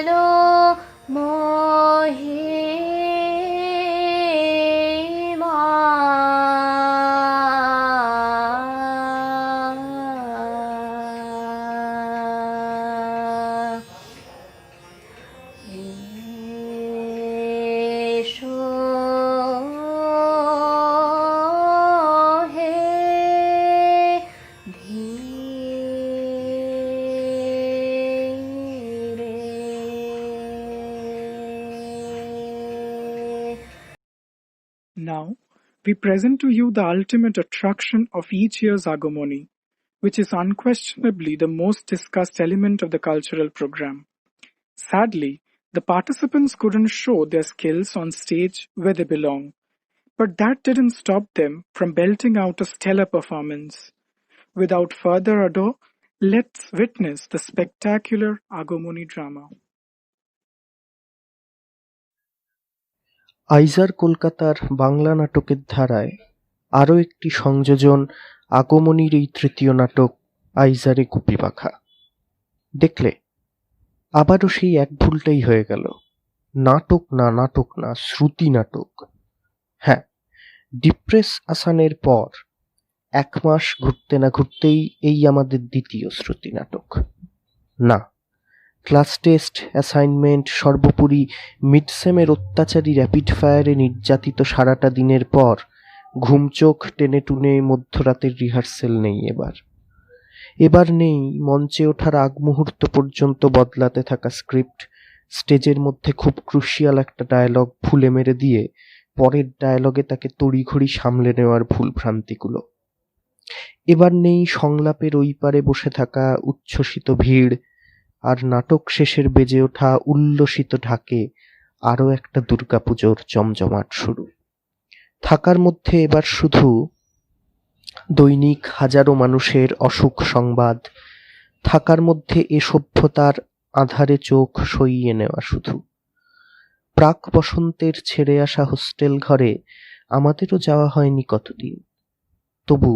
বলো মহিমা এসো হে Now, we present to you the ultimate attraction of each year's Agomoni, which is unquestionably the most discussed element of the cultural program. Sadly, the participants couldn't show their skills on stage where they belong, but that didn't stop them from belting out a stellar performance. Without further ado, let's witness the spectacular Agomoni drama. আইজার কলকাতার বাংলা নাটকের ধারায় আরও একটি সংযোজন আগমনীর এই তৃতীয় নাটক আইজারে গুপি পাখা। দেখলে আবারও সেই এক ভুলটাই হয়ে গেল, নাটক না শ্রুতি নাটক। হ্যাঁ, ডিপ্রেস আসানের পর 1 মাস ঘুরতে না ঘুরতেই এই আমাদের দ্বিতীয় শ্রুতি নাটক। না, ক্লাস টেস্ট, অ্যাসাইনমেন্ট, সর্বোপরি মিডসেমের অত্যাচারী র্যাপিড ফায়ারে নির্যাতিত সারাটা দিনের পর ঘুমচোখ টেনে টুনে মধ্যরাতের রিহার্সেল নেই। এবার নেই মঞ্চে ওঠার আগ মুহূর্ত পর্যন্ত বদলাতে থাকা স্ক্রিপ্ট, স্টেজের মধ্যে খুব ক্রুশিয়াল একটা ডায়লগ ভুলে মেরে দিয়ে পরের ডায়লগে তাকে তড়িঘড়ি সামলে নেওয়ার ভুল ভ্রান্তিগুলো। এবার নেই সংলাপের ওই পারে বসে থাকা উচ্ছ্বসিত ভিড়, আর নাটক শেষের বেজে ওঠা উল্লসিত ঢাকে আরও একটা দুর্গাপুজোর জমজমাট শুরু। থাকার মধ্যে এবার শুধু দৈনিক হাজারো মানুষের অসুখ সংবাদ, থাকার মধ্যে এ সভ্যতার আঁধারে চোখ সইয়ে নেওয়া শুধু। প্রাক বসন্তের ছেড়ে আসা হোস্টেল ঘরে আমাদেরও যাওয়া হয়নি কতদিন, তবু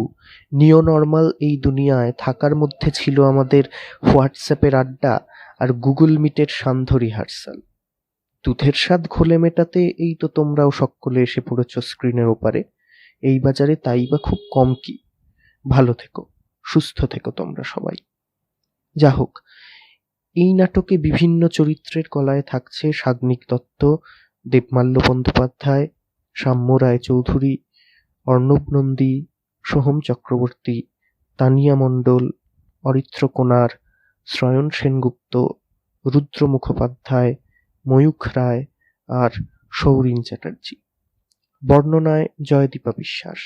নিও নর্মাল এই দুনিয়ায় থাকার মধ্যে ছিল আমাদের হোয়াটসঅ্যাপের আড্ডা আর গুগল মিটের সান্ধ্য রিহার্সাল। দুধের স্বাদ ঘোলে মেটাতে এই তো তোমরাও সকলে এসে পড়েছ স্ক্রিনের ওপারে। এই বাজারে তাই বা খুব কম কি। ভালো থেকো, সুস্থ থেকো তোমরা সবাই। যা হোক, এই নাটকে বিভিন্ন চরিত্রের গলায় থাকছে সাগ্নিক দত্ত, দেবমাল্য বন্দ্যোপাধ্যায়, সাম্য রায়চৌধুরী, অর্ণব নন্দী, সোহম চক্রবর্তী, তানিয়া মণ্ডল, অরিত্র কোনার, শ্রয়ন সেনগুপ্ত, রুদ্র মুখোপাধ্যায়, ময়ূখ রায় আর সৌরিন চ্যাটার্জি। বর্ণনায় জয়দীপা বিশ্বাস।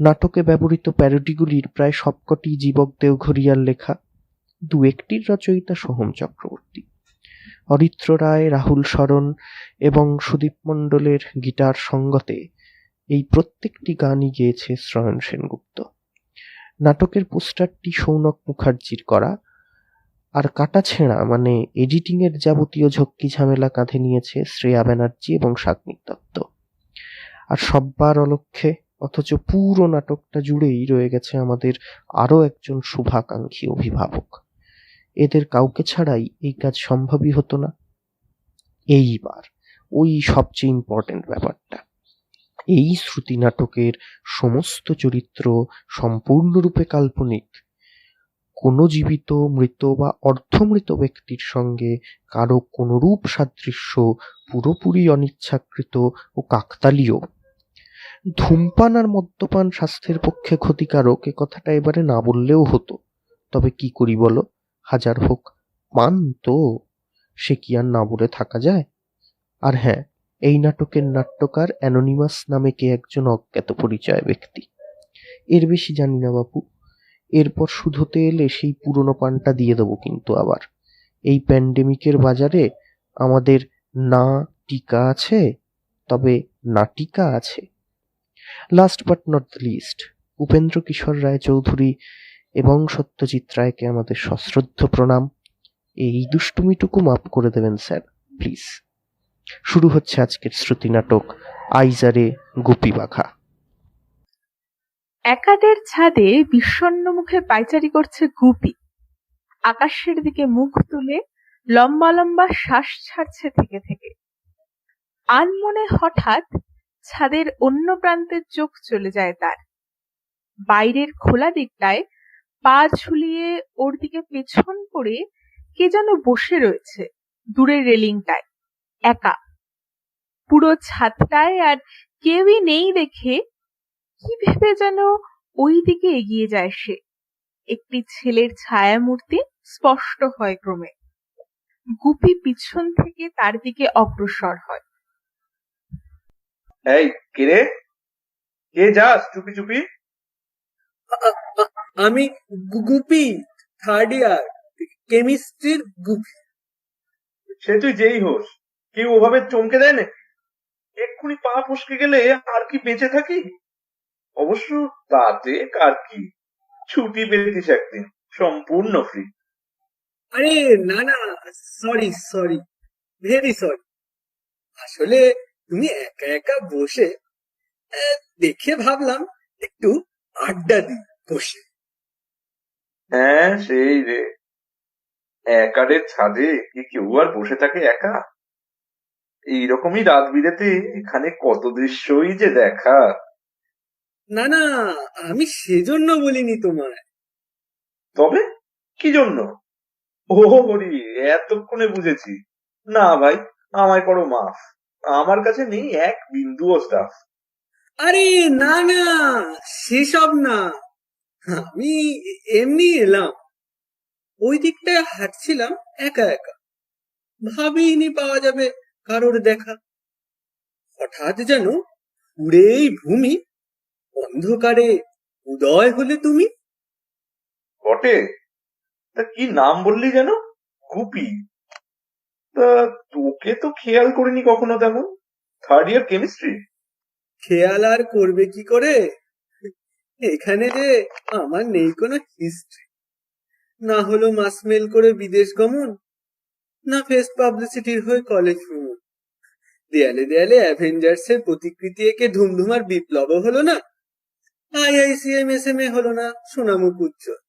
নাটকে ব্যবহৃত প্যারোডিগুলির প্রায় সবকটি জীবক দেওঘরিয়ার লেখা, 2-1টির রচয়িতা সোহম চক্রবর্তী। অরিত্র রায়, রাহুল শরণ এবং সুদীপ মণ্ডলের গিটার সঙ্গতে এই প্রত্যেকটি গানই গেয়েছে শ্রয়ন সেনগুপ্ত। নাটকের পোস্টারটি সৌনক মুখার্জির করা, আর কাটাছেঁড়া মানে এডিটিং এর যাবতীয় ঝক্কি ঝামেলা কাঁধে নিয়েছে শ্রেয়া ব্যানার্জি এবং সাগ্নিক দত্ত। আর সব্বার অলক্ষ্যে অথচ পুরো নাটকটা জুড়েই রয়ে গেছে আমাদের আরও একজন শুভাকাঙ্ক্ষী অভিভাবক। এদের কাউকে ছাড়াই এই কাজ সম্ভবই হতো না। এইবার ওই সবচেয়ে ইম্পর্টেন্ট ব্যাপারটা, এই শ্রুতি নাটকের সমস্ত চরিত্র সম্পূর্ণরূপে কাল্পনিক। কোনো জীবিত, মৃত বা অর্ধমৃত ব্যক্তির সঙ্গে কারো কোনরূপ সাদৃশ্য পুরোপুরি অনিচ্ছাকৃত ও কাকতালীয়। ধূমপান আর মদ্যপান স্বাস্থ্যের পক্ষে ক্ষতিকারক, এ কথাটা এবারে না বললেও হতো। তবে কি করি বলো, হাজার হোক পান তো, সে কি আর না বলে থাকা যায়? আর হ্যাঁ, এই নাটকের নাট্যকার অ্যানোনিমাস নামে কে একজন অজ্ঞাত পরিচয় ব্যক্তি। এর বেশি জানি না বাপু। এরপর শুধোতে এলে সেই পুরনো পানটা দিয়ে দেবো কিন্তু আবার। এই প্যান্ডেমিকের বাজারে আমাদের না টিকা আছে, তবে নাটিকা আছে। Last but not the least, Upendra Kishore Raychaudhuri এবং সত্যজিৎ রায়কে আমাদের সশ্রদ্ধ প্রণাম। এই দুষ্টুমিটুকু মাপ করে দেবেন স্যার, প্লিজ। শুরু হচ্ছে আজকের শ্রুতি নাটক আইজারে গুপি বাঘা। একাডের ছাদে বিষণ্ণ মুখে পায়চারি করছে গুপি। আকাশের দিকে মুখ তুলে লম্বা লম্বা শ্বাস ছাড়ছে থেকে থেকে। আনমনে হঠাৎ ছাদের অন্য প্রান্তের চোখ চলে যায় তার। বাইরের খোলা দিকটায় পা ঝুলিয়ে ওর দিকে পেছন করে কে যেন বসে রয়েছে দূরের রেলিংটায়, একা। পুরো ছাদটায় আর কেউই নেই দেখে কি ভেবে যেন ওই দিকে এগিয়ে যায় সে। একটি ছেলের ছায়ামূর্তি স্পষ্ট হয় ক্রমে। গুপি পিছন থেকে তার দিকে অগ্রসর হয়। এই কে রে? কে যাস চুপি চুপি? আমি গুপি, থার্ড ইয়ার, কেমিস্ট্রির গুপি। সে তুই যেই হোস, কেউ ওভাবে চমকে দেয় না? এক্ষুনি পা ফসকে গেলে আর কি বেঁচে থাকি? অবশ্য তাতে কার কি, ছুটি পেতিস একদিন, সম্পূর্ণ ফ্রি। আরে না না, সরি সরি, ভেরি সরি। আসলে তুমি একা একা বসে দেখে ভাবলাম একটু আড্ডা দিই বসে। হ্যাঁ সেই রে, একারের ছাদে কি কেউ আর বসে থাকে একা? এইরকমই রাত বিরেতে এখানে কত দৃশ্যই যে দেখা। না না, আমি সেজন্য বলিনি তোমায়। তবে কি জন্য? ও হরি, এতক্ষণে বুঝেছি। না ভাই, আমায় করো মাফ, আমার কাছে নেই এক বিন্দুও স্টাফ। আরে না না, সেসব না, আমি এমনি এলাম। ওই দিকটায় হাঁটছিলাম একা একা, ভাবিনি পাওয়া যাবে কারোর দেখা। হঠাৎ যেন উড়েই ভূমি, অন্ধকারে উদয় হলে তুমি। বটে, তা কি নাম বললি যেন? গুপি? তা তোকে তো খেয়াল করিনি কখনো তেমন। Third year chemistry? খেয়াল আর করবে কি করে, এখানে যে আমার নেই কোনো হিস্ট্রি। না হলো মাস মেল করে বিদেশ গমন, না ফেস্ট পাবলিসিটির হয়ে কলেজ ভ্রমণ। দেয়ালে দেয়ালে অ্যাভেঞ্জার্স এর প্রতিকৃতি এঁকে ধুমধুমার বিপ্লব হলো না, IICMSM হলো না সোনামুখ উজ্জ্বল।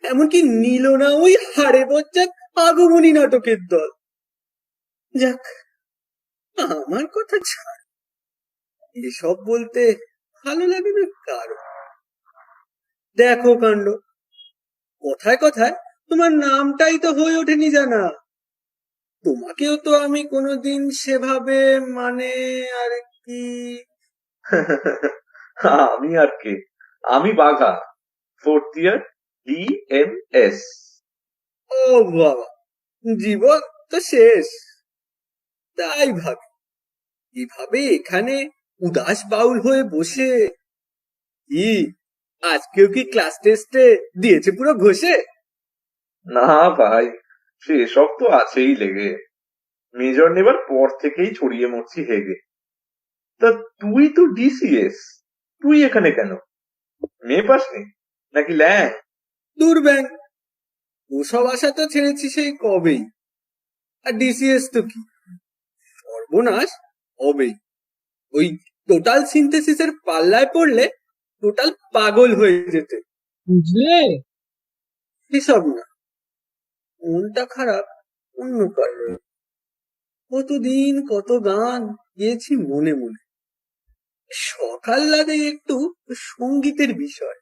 এমনকি নিল না ওই হাড়ে বজ্জাত আগমনী নাটকের দল। যাক, আমার কথা ছাড়, এসব বলতে ভালো লাগে না কারো। দেখো কাণ্ড, কথায় কথায় তোমার নামটাই তো হয়ে ওঠেনি জানা। তোমাকেও তো আমি কোনোদিন সেভাবে মানে আর কি। আমি আর কে? আমি বাঘা, ফোর্থ ইয়ার DMS। ও বাবা, জীবন তো শেষ। তাই ভাবি, এভাবে এখানে উদাস বাউল হয়ে বসে কি আজকেও কি ক্লাস টেস্টে দিয়েছে পুরো ঘষে? না ভাই, সেসব তো আছেই লেগে। মেজর নেবার পর থেকেই ছড়িয়ে মরছি হেগে। তা তুই তো DCS, তুই এখানে কেন? মেয়ে পাসনি নাকি ল্যাং? দূর ব্যাং, ওসব আশা তো ছেড়েছি সেই কবেই। আর DCS তো কি, সর্বনাশ হবেই। ওই টোটাল সিনথেসিসের পাল্লায় পড়লে টোটাল পাগল হয়ে যেতে, বুঝলে? এসব না, মনটা খারাপ অন্য কারণে। কতদিন কত গান গেয়েছি মনে মনে, সকাল লাগে একটু সঙ্গীতের বিষয়,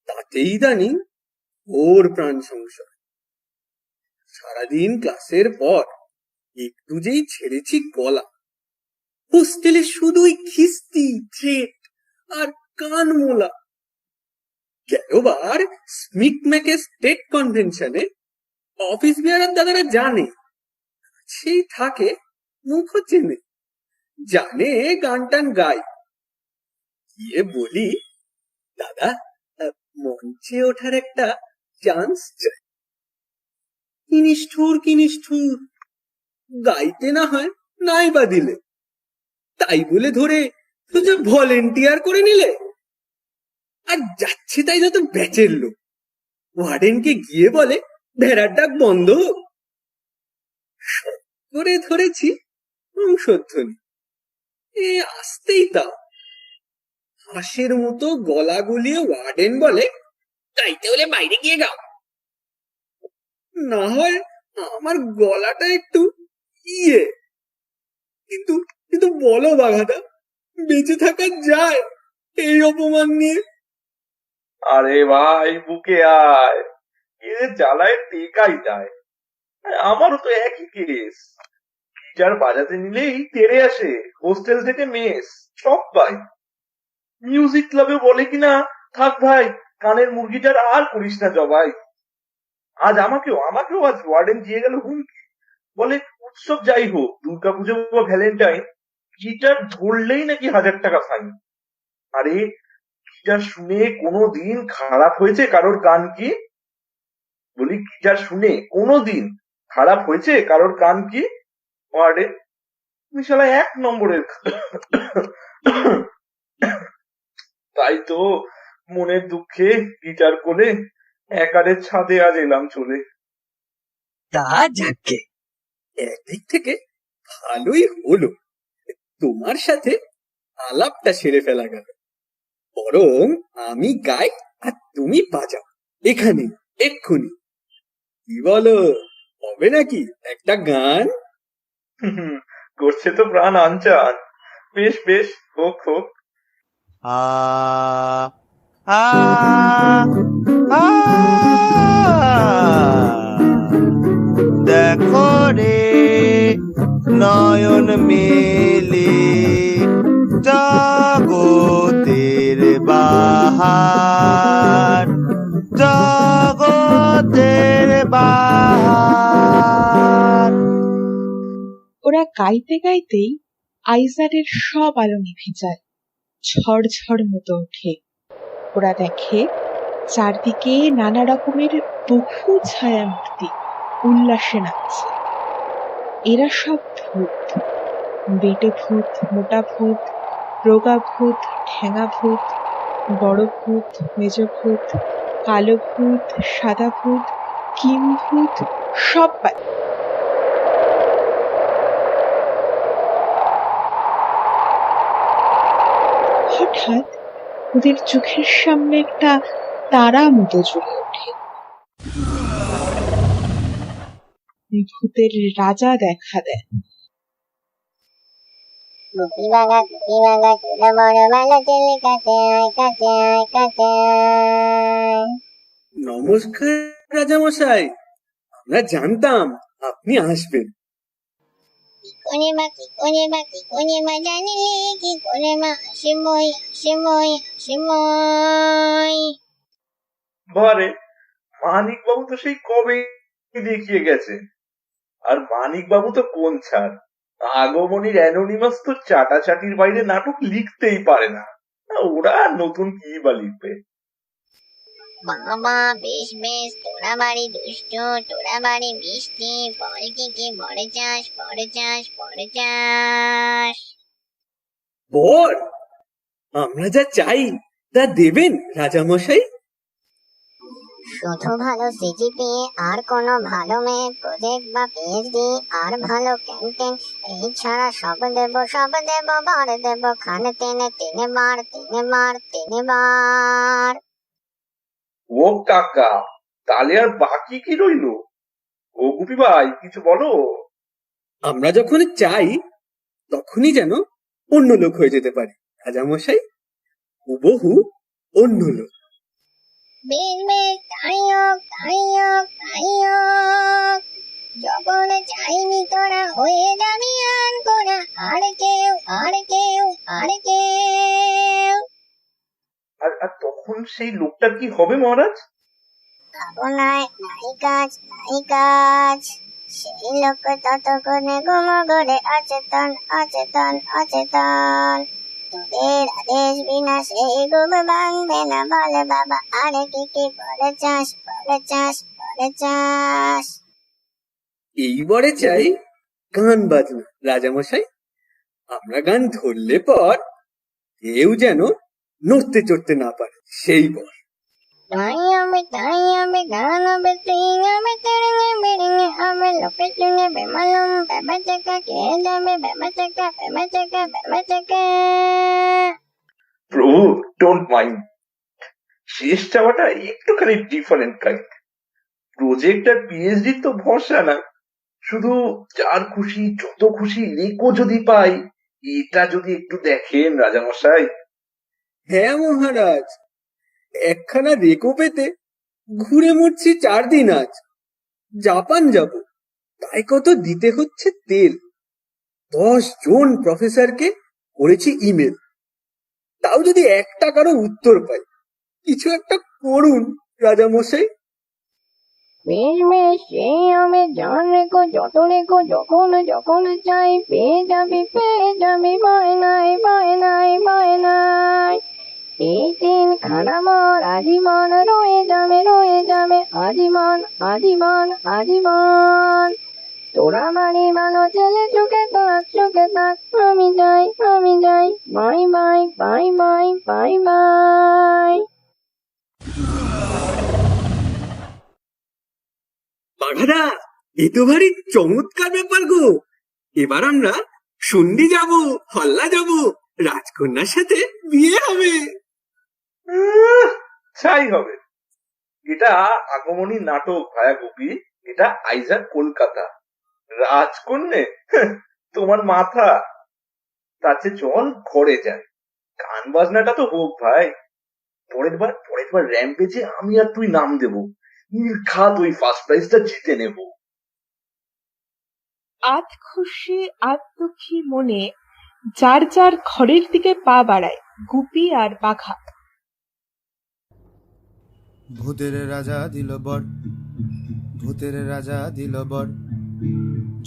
তাতেই জানি ওর প্রাণ সংশয়। সারাদিন ক্লাসের পর একটু যেই ছেড়েছি গলা, হোস্টেলে শুধুই খিস্তি থ্রেট আর কান মোলা। গেলবার স্মিকম্যাকে স্টেট কনভেনশনে অফিস বিয়ারের দাদারা জানে, সেই থাকে মুখও চেনে, জানে গান টান গাই। গিয়ে বলি, দাদা মঞ্চে ওঠার একটা চান্স চাই। কিনিষ্ঠুর গাইতে না হয় নাই বা দিলে, তাই বলে ধরে সোজা ভলেন্টিয়ার করে নিলে। আর যাচ্ছে তাই যত ব্যাচের লোক, ওয়ার্ডেনকে গিয়ে বলে ভেড়ার ডাক বন্ধ হোক। করে ধরেছি বংশধ্বনি, আসতেই তাও হাঁসের মতো গলা গুলিয়ে ওয়ার্ডেন বলে, গাইতে হলে বাইরে গিয়ে গাও। না হয় আমার গলাটা একটু ইয়ে, কিন্তু কিন্তু বলো বাঘাটা, বেঁচে থাকা যায় এই অপমান নিয়ে? আরে ভাই বুকে আয়, এ জ্বালায় টেকাই যায়। আমারও তো একই কেস। গিটার বাজাতে নিলেই তেড়ে আসে, হোস্টেল থেকে মেস সব পাই। মিউজিক ক্লাবে বলে কিনা থাক ভাই, কানের মুরগিটার আর করিস না জবাই। আজ আমাকেও আজ ওয়ার্ডেন দিয়ে গেল হুমকি, বলে উৎসব যাই হোক, দুর্গাপুজো বা ভ্যালেন্টাইন, গিটার ধরলেই নাকি 1000 টাকা ফাইন। আরে গিটার শুনে কোনোদিন খারাপ হয়েছে কারোর কান কি? বলি গিটার শুনে কোনোদিন খারাপ হয়েছে কারোর কান কি? ওয়ার্ডেন তুমি শালা 1 নম্বরের। তাই তো মনের দুঃখে গিটার কোলে একারের ছাদে আজ এলাম চলে। তা যাকে, একদিক থেকে ভালোই হলো তোমার সাথে আলাপটা সেরে ফেলা গেল। বরং আমি গাই আর তুমি বাজাও এখানে এক্ষুনি। কি বলো, হবে নাকি একটা গান? করছে তো প্রাণ আনচান। বেশ বেশ, হোক হোক। আ আ আ দেখো রে নয়ন মেলে জগতের বাহার, জগতের বাহার। ওরা গাইতে গাইতেই আইজারের সব আলো নিভে যায়, ঝড় মতো ওঠে। ওরা দেখে চারদিকে নানা রকমের বহু ছায়া মূর্তি উল্লাসে নাচছে। এরা সব ভূত, বেটে ভূত, মোটা ভূত, রোগা ভূত, ঠ্যাঙা ভূত, বড় ভূত, মেজ ভূত, কালো ভূত, সাদা ভূত, কিম ভূত, সবাই। হঠাৎ ওদের চোখের সামনে একটা তারা মতো জ্বলে ওঠে। ভূতের রাজা দেখা দেন। নমস্কার রাজামশাই, আমরা জানতাম আপনি আসবেন। বারে মানিক বাবু তো সেই কবে দেখিয়ে গেছে। আর মানিক বাবু তো কোন ছাড়, আগমনীর অ্যানোনিমাস তো চাটাচাটির বাইরে নাটক লিখতেই পারে না। ওরা আর নতুন কি বা লিখবে? বাবা বেশ বেশ, তোরা বাড়ি দুষ্ট, তোরা বাড়ি মিষ্টি, বল কি কি বড় চাস, বড় চাস, বড় চাস। বর, আমরা যা চাই তা দেবেন রাজামশাই? শুধু ভালো সিজিপিএ আর কোনো ভালো মেয়ে, প্রজেক্ট বা পিএইচডি আর ভালো ক্যান্টিন, এই ছাড়া সব দেব বার দেব, খান টেনে 3 বার 3 বার 3 বার। ও কাকা, তাহলে আর বাকি কি রইলো? ও গুপি ভাই কিছু বলো। আমরা যখন চাই তখনই যেন অন্য লোক হয়ে যেতে পারে রাজামশাই, হুবহু অন্য লোক। বেশ বেশ, তাই হোক তাই হোক তাই হোক। যখন চাইবি তোরা হয়ে যাবি আর তোরা, আর কেউ আর কেউ আর কেউ। আর তখন সেই লোকটার কি হবে মহারাজ? ভাবনায় নাই কাজ নাই কাজ, সেই লোক ততক্ষণে ঘুমঘরে অচেতন অচেতন অচেতন। তোদের আদেশ বিনা সেই ঘুম ভাঙবে না, বলে বাবা আরে কি কি বলে চাস, বলে চাস, বলে চাস। এইবারে চাই গান বাজনা রাজামশাই। আমরা গান ধরলে পর কেউ যেন নড়তে চড়তে না পারে, সেই বর। তাই হবে গান হবে, স্ট্রিং হবে, তেরেঙে বেরেঙে হবে, লোকে শুনে বেমালুম বেবা চাকা খেয়ে যাবে, বেবা চাকা বেবা চাকা বেবা চাকা। প্রভু ডোন্ট মাইন্ড, শেষ চাওয়াটা একটুখানি ডিফারেন্ট কাইন্ড। প্রজেক্ট আর পিএইচডি তো ভরসা না, শুধু যার খুশি যত খুশি রেকো যদি পাই, এটা যদি একটু দেখেন রাজামশাই। হ্যাঁ মহারাজ, একখানা রেকো পেতে ঘুরে মরছি 4 দিন আজ। জাপান যাব, তাই কত দিতে হচ্ছে তেল। 10 জন প্রফেসরকে করেছি ইমেল, তাও যদি 1 টাকারও উত্তর পাই। কিছু একটা করুন রাজামশাই। বেশ বেশ, সেই আমি জান রেখো, যত রেখো, যখন যখন চাই পেয়ে যাবি, ভয় নাই, ভয় নাই, ভয় নাই। এই দিন খানা মর আজীবন রয়ে যাবে আজীবন, আজীবন, আজীবন। তোরা মারি ভালো ছেলে, চোখে থাক, আমি যাই, bye bye, bye bye, bye bye. বাঘাদা, এ তো ভারী চমৎকার ব্যাপার গো। এবার আমরা শুন্ডি যাব, হল্লা যাব, রাজকন্যার সাথে বিয়ে হবে। ছাই হবে। এটা আগমনী নাটক ভায়া গোপী, এটা আইজার কলকাতা। রাজকন্যে তোমার মাথা। তার চেয়ে চল ঘরে যাই, গান বাজনাটা তো হোক ভাই। পরের বার র্যাম্পেজে আমি আর তুই নাম দেবো, নির্ঘাত ওই ফার্স্ট প্রাইজটা জিতে নেব। আধ খুশি আধ দুঃখী মনে যার যার ঘরের দিকে পা বাড়ায় গুপি আর বাঘা। ভূতের রাজা দিল বর, ভূতের রাজা দিল বর,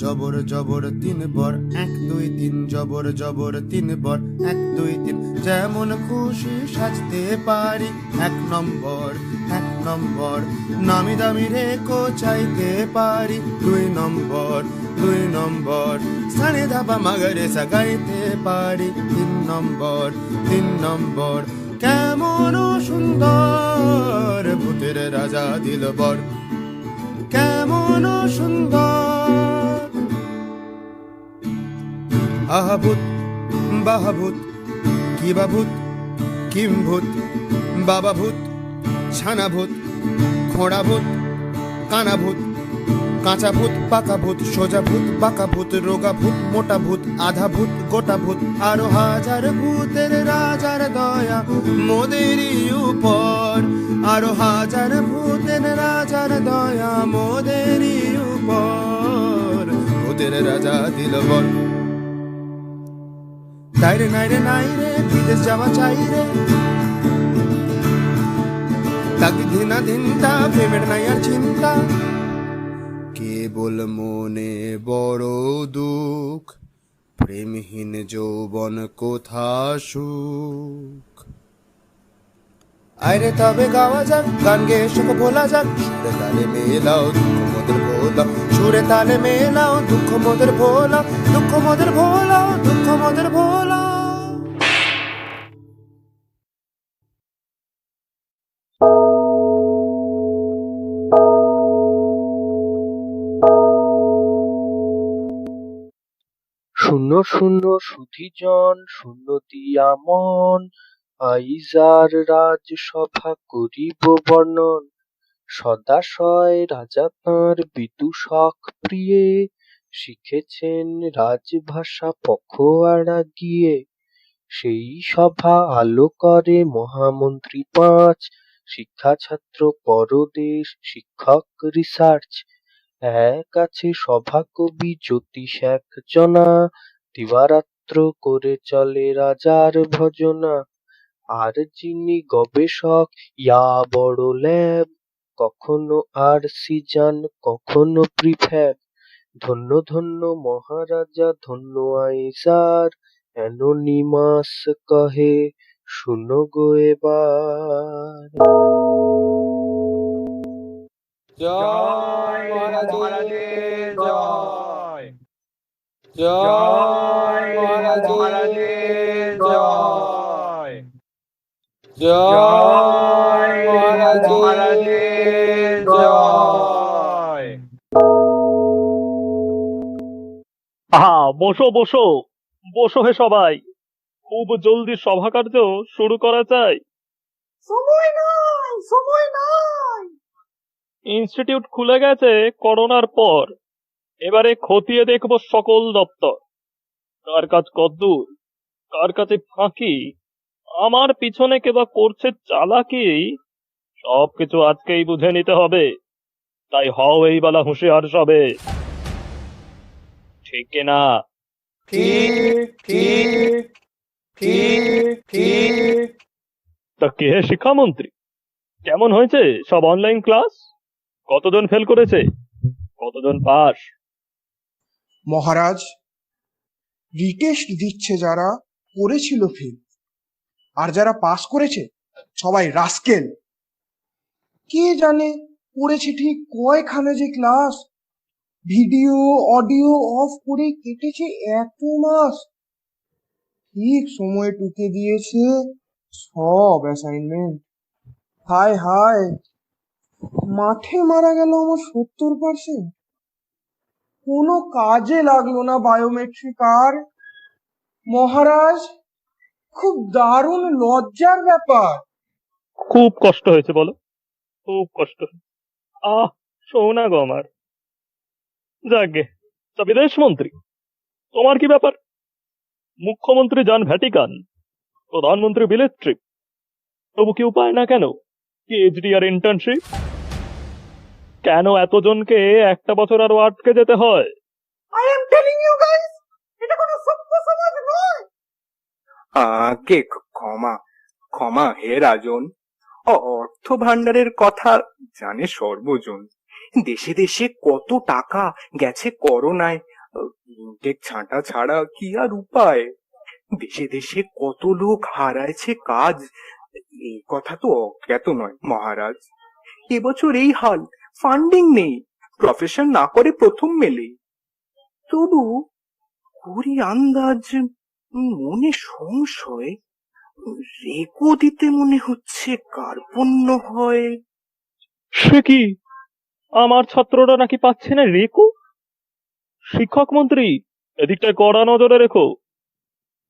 জবর জবর 3 বর, 1 2 3, জবর জবর 3 বর, 1 2 3। যেমন খুশি সাজতে পারি 1 নম্বর, 1 নম্বর। নামি দামি রেখো চাইতে পারি 2 নম্বর, 2 নম্বর। সানে ধাবা মাগারে সাগাইতে পারি 3 নম্বর, 3 নম্বর। কেমন সুন্দর ভূতের রাজা দিল বর, কেমন সুন্দর। আহা ভূত বাহা ভূত, কিবা ভূত কিম ভূত, বাবা ভূত ছানা ভূত, খোঁড়া ভূত কানা ভূত, কাঁচা ভূত পাকা ভূত, সোজা ভূত বাঁকা ভূত, রোগা ভূত মোটা ভূত, আধা ভূত গোটা ভূত। আরো হাজার ভূতের রাজার দয়া মোদেরই উপর, আরো হাজার ভূতের রাজার দয়া মোদেরই উপর। ভূতের রাজা দিল বর, নাইরে নাইরে নাইরে বিদেশ যাওয়া চাই রে, তাকে ধিনা ধিনতা প্রেমের নাই আর চিন্তা। কেবল মনে বড় দুঃখ, প্রেমহীন যৌবন কোথা সুখ। আইরে তবে গাওয়া যাক গান গেয়ে শোক ভোলা যাক, সুরে তালে মেলাও দুঃখ মোদের ভোলাও, সুরে তালে মেলাও দুঃখ মোদের ভোলাও, দুঃখ মোদের ভোলাও, দুঃখ মোদের ভোলাও। শূন্য শূন্য সুধীজন শূন্য দিয়া মন, আইজার রাজসভা করিব বর্ণন। সদাশয় রাজা তাঁর বিদূষক প্রিয়ে, শিখেছেন রাজভাষা পখোয়াড়া গিয়ে। সেই সভা আলো করে মহামন্ত্রী 5, শিক্ষা ছাত্র পরদেশ শিক্ষক রিসার্চ। এক আছে সভা কবি জ্যোতিষ একজনা, দিবারাত্র করে চলে রাজার ভজনা। আর যিনি গবেষক ইয়া বড় ল্যাব, কখনো আরসি যান কখনো প্রিফ্যাব। ধন্য ধন্য মহারাজা ধন্য আইজার, অ্যানোনিমাস কহে শুনো গো এবার। জয় মহারাজের জয়, জয় মহারাজের জয়, জয় মহারাজের জয়। আহা, বসো বসো বসো হে সবাই, খুব জলদি সভা কার্য শুরু করা চাই। সময় নাই, সময় নাই। ইনস্টিটিউট খুলে গেছে করোনার পর। এবারে খতিয়ে দেখব সকল দপ্তর, কার কাজ কদ্দূর, কার কাছে ফাঁকি, আমার পিছনে কেবা করছে চালাকি, সবকিছু আজকেই বুঝে নিতে হবে। তাই হও এই বেলা হুঁশিয়ার সবে, ঠিক কিনা? ঠিক ঠিক ঠিক ঠিক। তা কে শিক্ষামন্ত্রী? কেমন হয়েছে সব অনলাইন ক্লাস? কতজন ফেল করেছে, কতজন পাস? মহারাজ, রিটেস্ট দিচ্ছে যারা করেছিল ফেল, আর যারা পাস করেছে সবাই রাস্কেল। কে জানে করেছে ঠিক কয়খানে যে ক্লাস, ভিডিও অডিও অফ করে কেটেছে এত মাস। ঠিক সময়ে টুকে দিয়েছে সব অ্যাসাইনমেন্ট। হায় হায়, মাঠে মারা গেল আমার 70%। কোনো কাজে লাগলো না বায়োমেট্রিক আর। মহারাজ, খুব দারুণ লজ্জার ব্যাপার। খুব কষ্ট হয়েছে বলো, খুব কষ্ট। আহ, শোনা গো আমার। যাকে তা বিদেশ মন্ত্রী, তোমার কি ব্যাপার? মুখ্যমন্ত্রী যান ভ্যাটিকান, প্রধানমন্ত্রী বিলেত ট্রিপ, তবু কেউ পায় না কেন পিএইচডি আর ইন্টার্নশিপ? কেন এতজনকে একটা বছর আরো আটকে যেতে হয়? I am telling you guys, এটা কোনো সভ্য সমাজ নয়। আগে ক্ষমা ক্ষমা হে রাজন। অর্থ ভান্ডারের কথা জানে সর্বজন। দেশে দেশে কত টাকা গেছে করোনায়, ইনটেক ছাঁটা ছাড়া কি আর উপায়? দেশে দেশে কত লোক হারাইছে কাজ, এই কথা তো অজ্ঞাত নয় মহারাজ। এবছর এই হাল, ফান্ডিং নেই, প্রফেশন না করে প্রথম মেলে। তবু করি আন্দাজ, মনে সংশয়, রেকো দিতে মনে হচ্ছে কার্পণ্য হয়। সে কি, আমার ছাত্ররা নাকি পাচ্ছে না রেকো? শিক্ষক মন্ত্রী, এদিকটায় কড়া নজরে রেখো।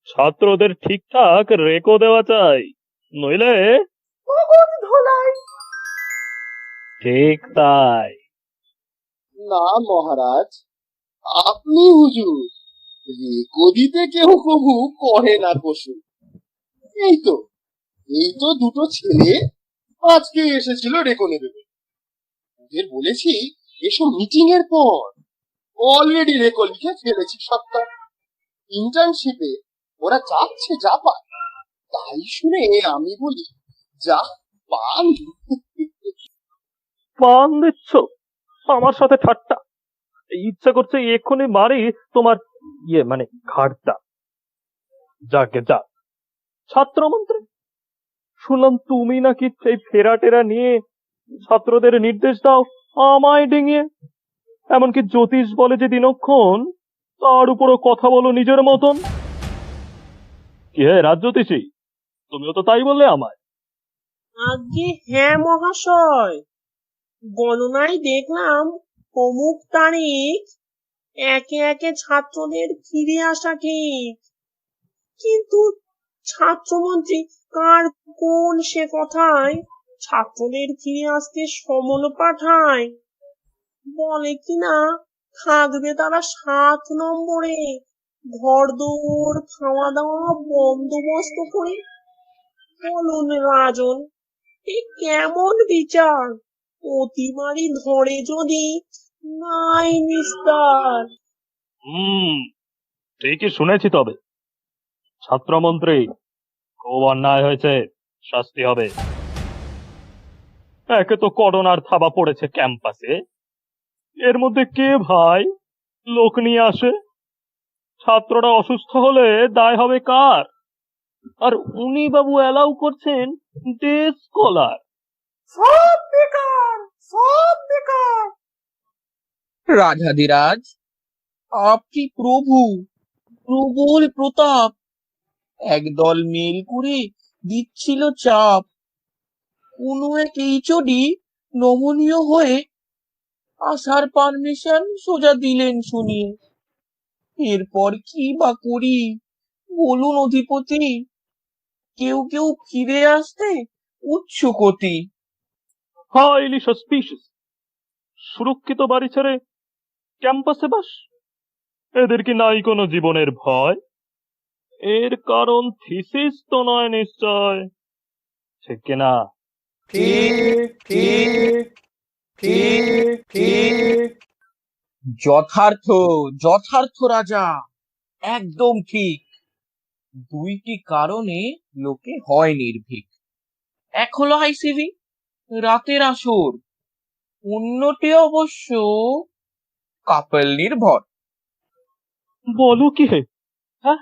ছাত্রদের ঠিকঠাক রেকো দেওয়া চাই, নইলে। ঠিক তাই। না মহারাজ, আপনি হুজুর, রেকো দিতে কেউ কবু করে না কসু। এই তো দুটো ছেলে আজকে এসেছিল রেকো নেবে। ওদের বলেছি এসব মিটিং এর পর, অলরেডি রেকো লিখে ফেলেছি সবটা। ইন্টার্নশিপে ওরা যাচ্ছে জাপান, তাই শুনে আমি বলি যা পান। পান দিচ্ছ? আমার সাথে ঠাট্টা? ইচ্ছা করছে এক্ষুনি মারি তোমার মানে ঘাড়টা। যাকে যা। ছাত্রমন্ত্রী, শুনলাম তুমি নাকি এই ফেরা টেরা নিয়ে ছাত্রদের নির্দেশ দাও আমায় ডিঙিয়ে। এমনকি জ্যোতিষ বলে যে দিনক্ষণ, তার উপরও কথা বলো নিজের মতন। কি হে রাজ্যতীষী, তুমিও তো তাই বললে আমায়। আজ্ঞে হ্যাঁ মহাশয়, গণনায় দেখলাম অমুক তারিখ একে একে ছাত্রদের ফিরে আসা ঠিক, কিন্তু ছাত্রমন্ত্রী কার কোন সে কথায় ছাত্রদের ফিরে আসতে সমন পাঠায়। বলে কিনা থাকবে তারা 7 নম্বরে, ঘরদোর খাওয়া দাওয়া বন্দোবস্ত করে। বলুন রাজন, এ কেমন বিচার? অতিমারি ধরে যদি নাই নিস্তার। ঠিকই শুনেছি। তবে ছাত্রমন্ত্রী, খুব অন্যায় হয়েছে, শাস্তি হবে। একে তো করোনার থাবা পড়েছে ক্যাম্পাসে, এর মধ্যে কে ভাই লোক নিয়ে আসে? ছাত্ররা অসুস্থ হলে দায় হবে কার? আর উনি বাবু অ্যালাউ করছেন ডে স্কলার। সব বেকার, সব বেকার। রাজাধিরাজ, আপনি প্রভু, প্রবল প্রতাপ, একদল মেল করে দিচ্ছিল চাপ। কোনো এক এইচওডি নমনীয় হয়ে আসার পারমিশন সোজা দিলেন শুনিয়ে। এরপর কি বা করি বলুন অধিপতি? কেউ কেউ ফিরে আসতে উৎসুকতি। Highly suspicious. সুরক্ষিত বাড়ি ছেড়ে ক্যাম্পাসে বাস। এদের কি নাই কোনো জীবনের ভয়? এর কারণ থিসিস তো নয় নিশ্চয়, ঠিক কিনা? ঠিক ঠিক ঠিক ঠিক যথার্থ যথার্থ রাজা, একদম ঠিক। দুইটি কারণে লোকে হয় নির্ভীক। এক হলো আইসিভি, রাতের আসর। অন্যটি অবশ্য কাপল নির্ভর। বলো কি হে? হ্যাঁ,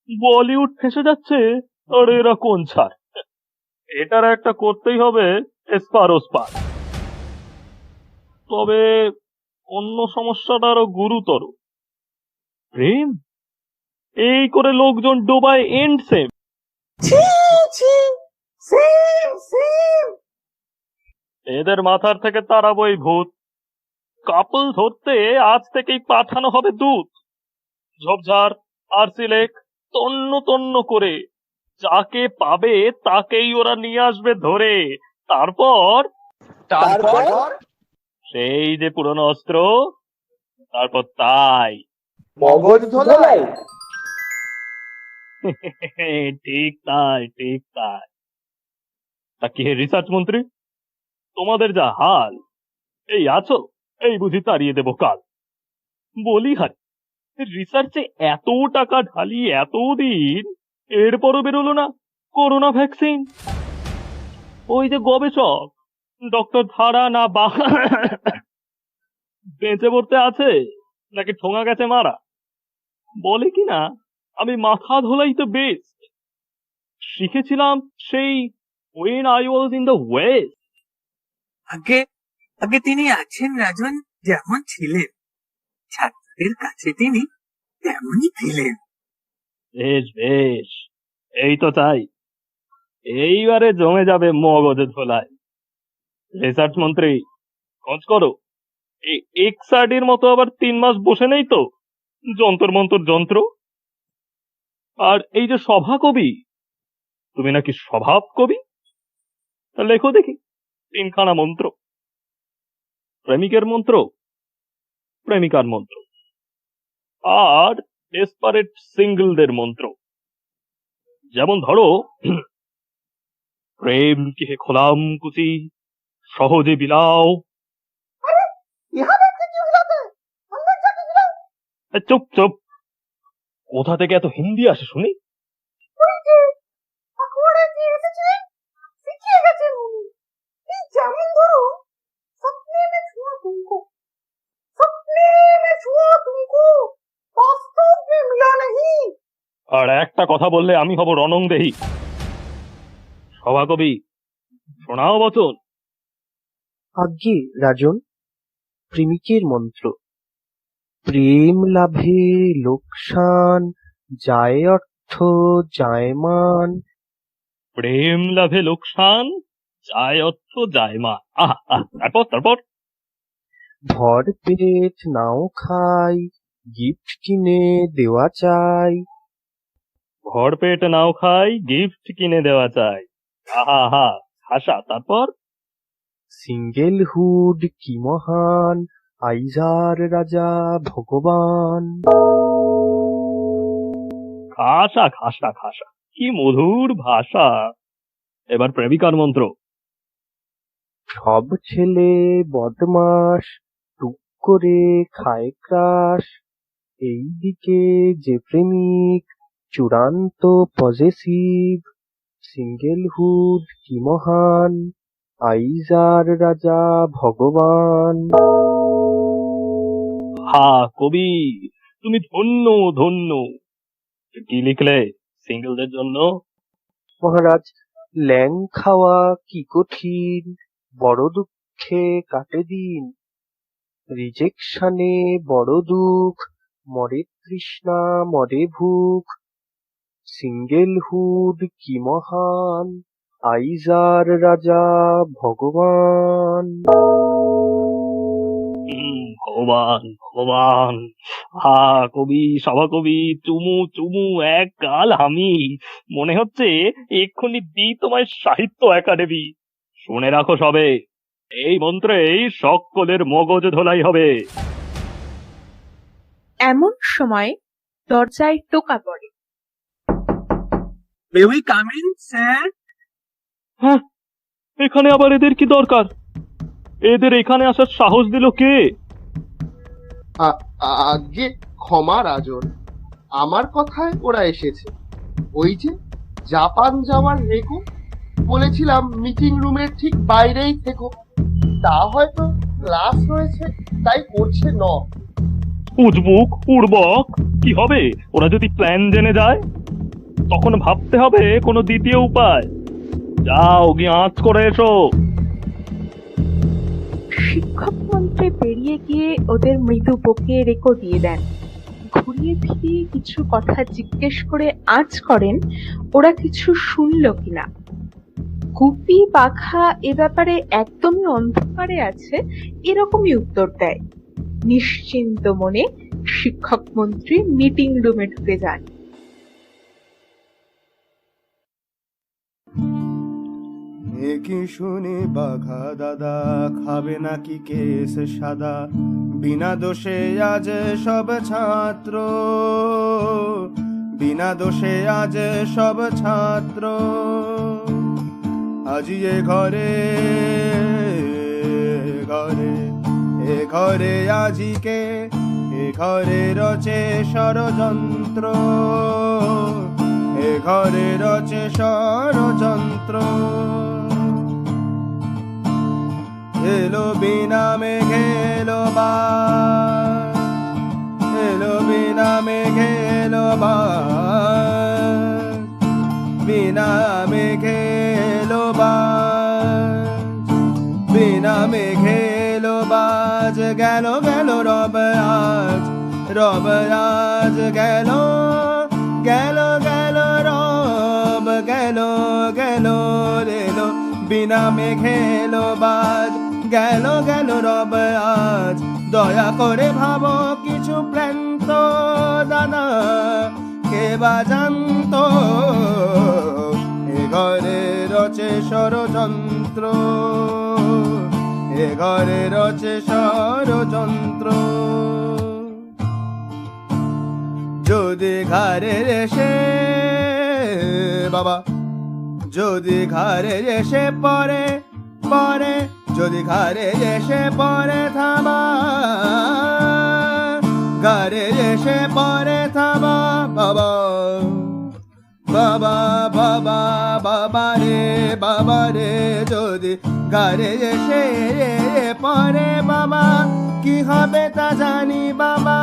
বলিউড ফেসে যাচ্ছে আর এরা কোন ছাড়? এটার একটা করতেই হবে এসপার ওসপার। তবে অন্য সমস্যাটা আরো গুরুতর। প্রেম এই করে লোকজন ডোবায় এন্ড সেম। এদের মাথার থেকে তাড়াবো এই ভূত। কাপল ধরতে আজ থেকেই পাঠানো হবে দূত। ঝোপঝাড় আর সিলেক তন্ন তন্ন করে যাকে পাবে তাকেই ওরা নিয়ে আসবে ধরে। তারপর সেই যে পুরনো অস্ত্র, তারপর তাই মগজ ধোলাই। ঠিক তাই, ঠিক তাই। তা কি হে রিসার্চ মন্ত্রী, তোমাদের যা হাল, এই আছো, এই বুঝি তাড়িয়ে দেবো কাল। বলি হারি, রিসার্চে এত টাকা ঢালি এতদিন, এরপরও বেরোলো না করোনা ভ্যাকসিন। ওই যে গবেষক ডক্টর ধারা না বা বেঁচে পড়তে আছে নাকি ঠোঙা গেছে মারা, বলে কিনা আমি মাথা ধোলাই তো বেস্ট শিখেছিলাম সেই when I was in the west। আগে আগে তিনি আছেন রাজন যেমন ছিলেন, ছাত্রদের কাছে তিনি তেমনই ছিলেন। বেশ বেশ, এই তো চাই। এইবারে জমে যাবে মগজে ধোলায়। রিসার্চ মন্ত্রী খোঁজ করো, এই এক্সাডির মতো আবার 3 মাস বসে নেই তো যন্তর মন্তর যন্ত্র। আর এই যে সভা কবি, তুমি নাকি স্বভাব কবি, তা লেখো দেখি 3খানা মন্ত্র। প্রেমিকের মন্ত্র, প্রেমিকার মন্ত্র, আর ডেসপারেট সিঙ্গেলদের মন্ত্র। যেমন ধরো, প্রেম কে খোলাম কুচি সহজে বিলাও। চুপ চুপ, কোথা থেকে এত হিন্দি আসে শুনি? যেমন ধরো, সপনে মে ছুয়া তুমকো, সপনে মে ছুয়া তুমকো, বাস্তব মে মিলা নেহি। আর একটা কথা বললে আমি হব রণংদেহী। সভাকবি শোনাও বচন। আজ্ঞে রাজন, প্রেমিকের মন্ত্র। প্রেম লাভে লোকসান, যায় অর্থ যায় মান। প্রেম লাভে লোকসান, যায় অর্থ যায় মান। তারপর তারপর ভর পেট নাও খাই, গিফট কিনে দেওয়া চাই। ভর পেট নাও খাই, গিফট কিনে দেওয়া চাই। আহা হাসা। তারপর সিঙ্গেলহুড কি মহান, আইজার রাজা ভগবান। খাসা খাসা খাসা, কি মধুর ভাষা। এবার প্রেমিকার মন্ত্র। সব ছেলে বদমাস, টুক করে খায় ক্রাশ। এইদিকে যে প্রেমিক চূড়ান্ত পজেসিভ। সিঙ্গেলহুড কি মহান, আইজার রাজা ভগবান। হা কবি, তুমি ধন্য ধন্য। কি লিখলে সিঙ্গেলদের জন্য? মহারাজ, ল্যাং খাওয়া কি কঠিন, বড় দুঃখে কাটে দিন। রিজেকশনে বড় দুঃখ, মরে তৃষ্ণা মরে ভুখ। সিঙ্গেলহুড কি মহান, আইজার রাজা ভগবান। ভগবান ভগবান। হা কবি, সভাকবি, চুমু চুমু এক গাল হামি। মনে হচ্ছে এক্ষুনি দি তোমায় সাহিত্য একাডেমি। শুনে রাখো সবে, এই মন্ত্রেই সকলের মগজ ধোলাই হবে। এমন সময় দরজায় টোকা পড়ে। May we come in, sir? হ্যাঁ, এখানে আবার এদের কি দরকার? এদের এখানে আসার সাহস দিল কে? আগে ক্ষমা রাজন, আমার কথায় ওরা এসেছে। ওই যে জাপান যাওয়ার রেকো, বলেছিলাম মিটিং রুমের ঠিক বাইরেই থেকো, তা হয়তো ক্লাস রয়েছে তাই করছে ন। উজবুক উড়বক কি হবে ওরা যদি প্ল্যান জেনে যায়? তখন ভাবতে হবে কোনো দ্বিতীয় উপায়। যাও গিয়ে আঁচ করে এসো। শিক্ষক মন্ত্রী বেরিয়ে গিয়ে ওদের মৃদু বকে রেকো দিয়ে দেন। ঘুরিয়ে ফিরিয়ে কিছু কথা জিজ্ঞেস করে আঁচ করেন ওরা কিছু শুনল কিনা। গুপি বাঘা এ ব্যাপারে একদমই অন্ধকারে আছে এরকমই উত্তর দেয়। নিশ্চিন্ত মনে শিক্ষক মন্ত্রী মিটিং রুমে ঢুকে যান। কি শুনি বাঘা দাদা, খাবে নাকি কেস সাদা? বিনা দোষে আজ সব ছাত্র, বিনা দোষে আজ সব ছাত্র। আজি এ ঘরে ঘরে এ ঘরে আজিকে, এ ঘরে রচে ষড়যন্ত্র, এ ঘরে রচে ষড়যন্ত্র। এলো বিনা মেঘে এলো বাজ, এলো বিনা মেঘে এলো বাজ, বিনা মেঘে এলো বাজ, বিনা মেঘে এলো বাজ। গেল গেল রব আজ, রব আজ গেল, গেল গেল রব, গেল গেল এলো বিনা মেঘে এলো বাজ। গেল গেল রব আজ, দয়া করে ভাবো কিছু প্ল্যান তো দাদা, কে বা জানতো এ ঘরে রচে ষড়যন্ত্র, এ ঘরে রচে ষড়যন্ত্র। যদি ঘরে এসে বাবা, যদি ঘরে এসে পরে পরে, যদি ঘরে এসে পরে থামা, ঘরে এসে পরে থামা বাবা, বাবা বাবা বাবা রে, বাবা রে। যদি ঘরে এসে পরে বাবা, কি হবে তা জানি বাবা,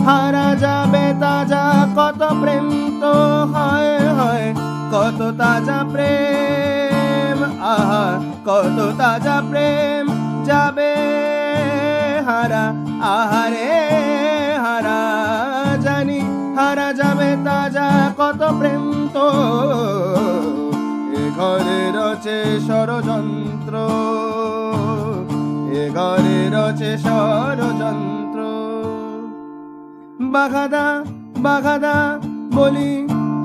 হারা যাবে তাজা কত প্রেম তো হয় হয়, কত তাজা প্রেম, আহা কত তাজা প্রেম যাবে হারা, আহারে হারা জানি, হারা যাবে তাজা কত প্রেম তো। এ ঘরে রচে ষড়যন্ত্র, এ ঘরে রচে ষড়যন্ত্র। বাঘাদা বাঘাদা বলি,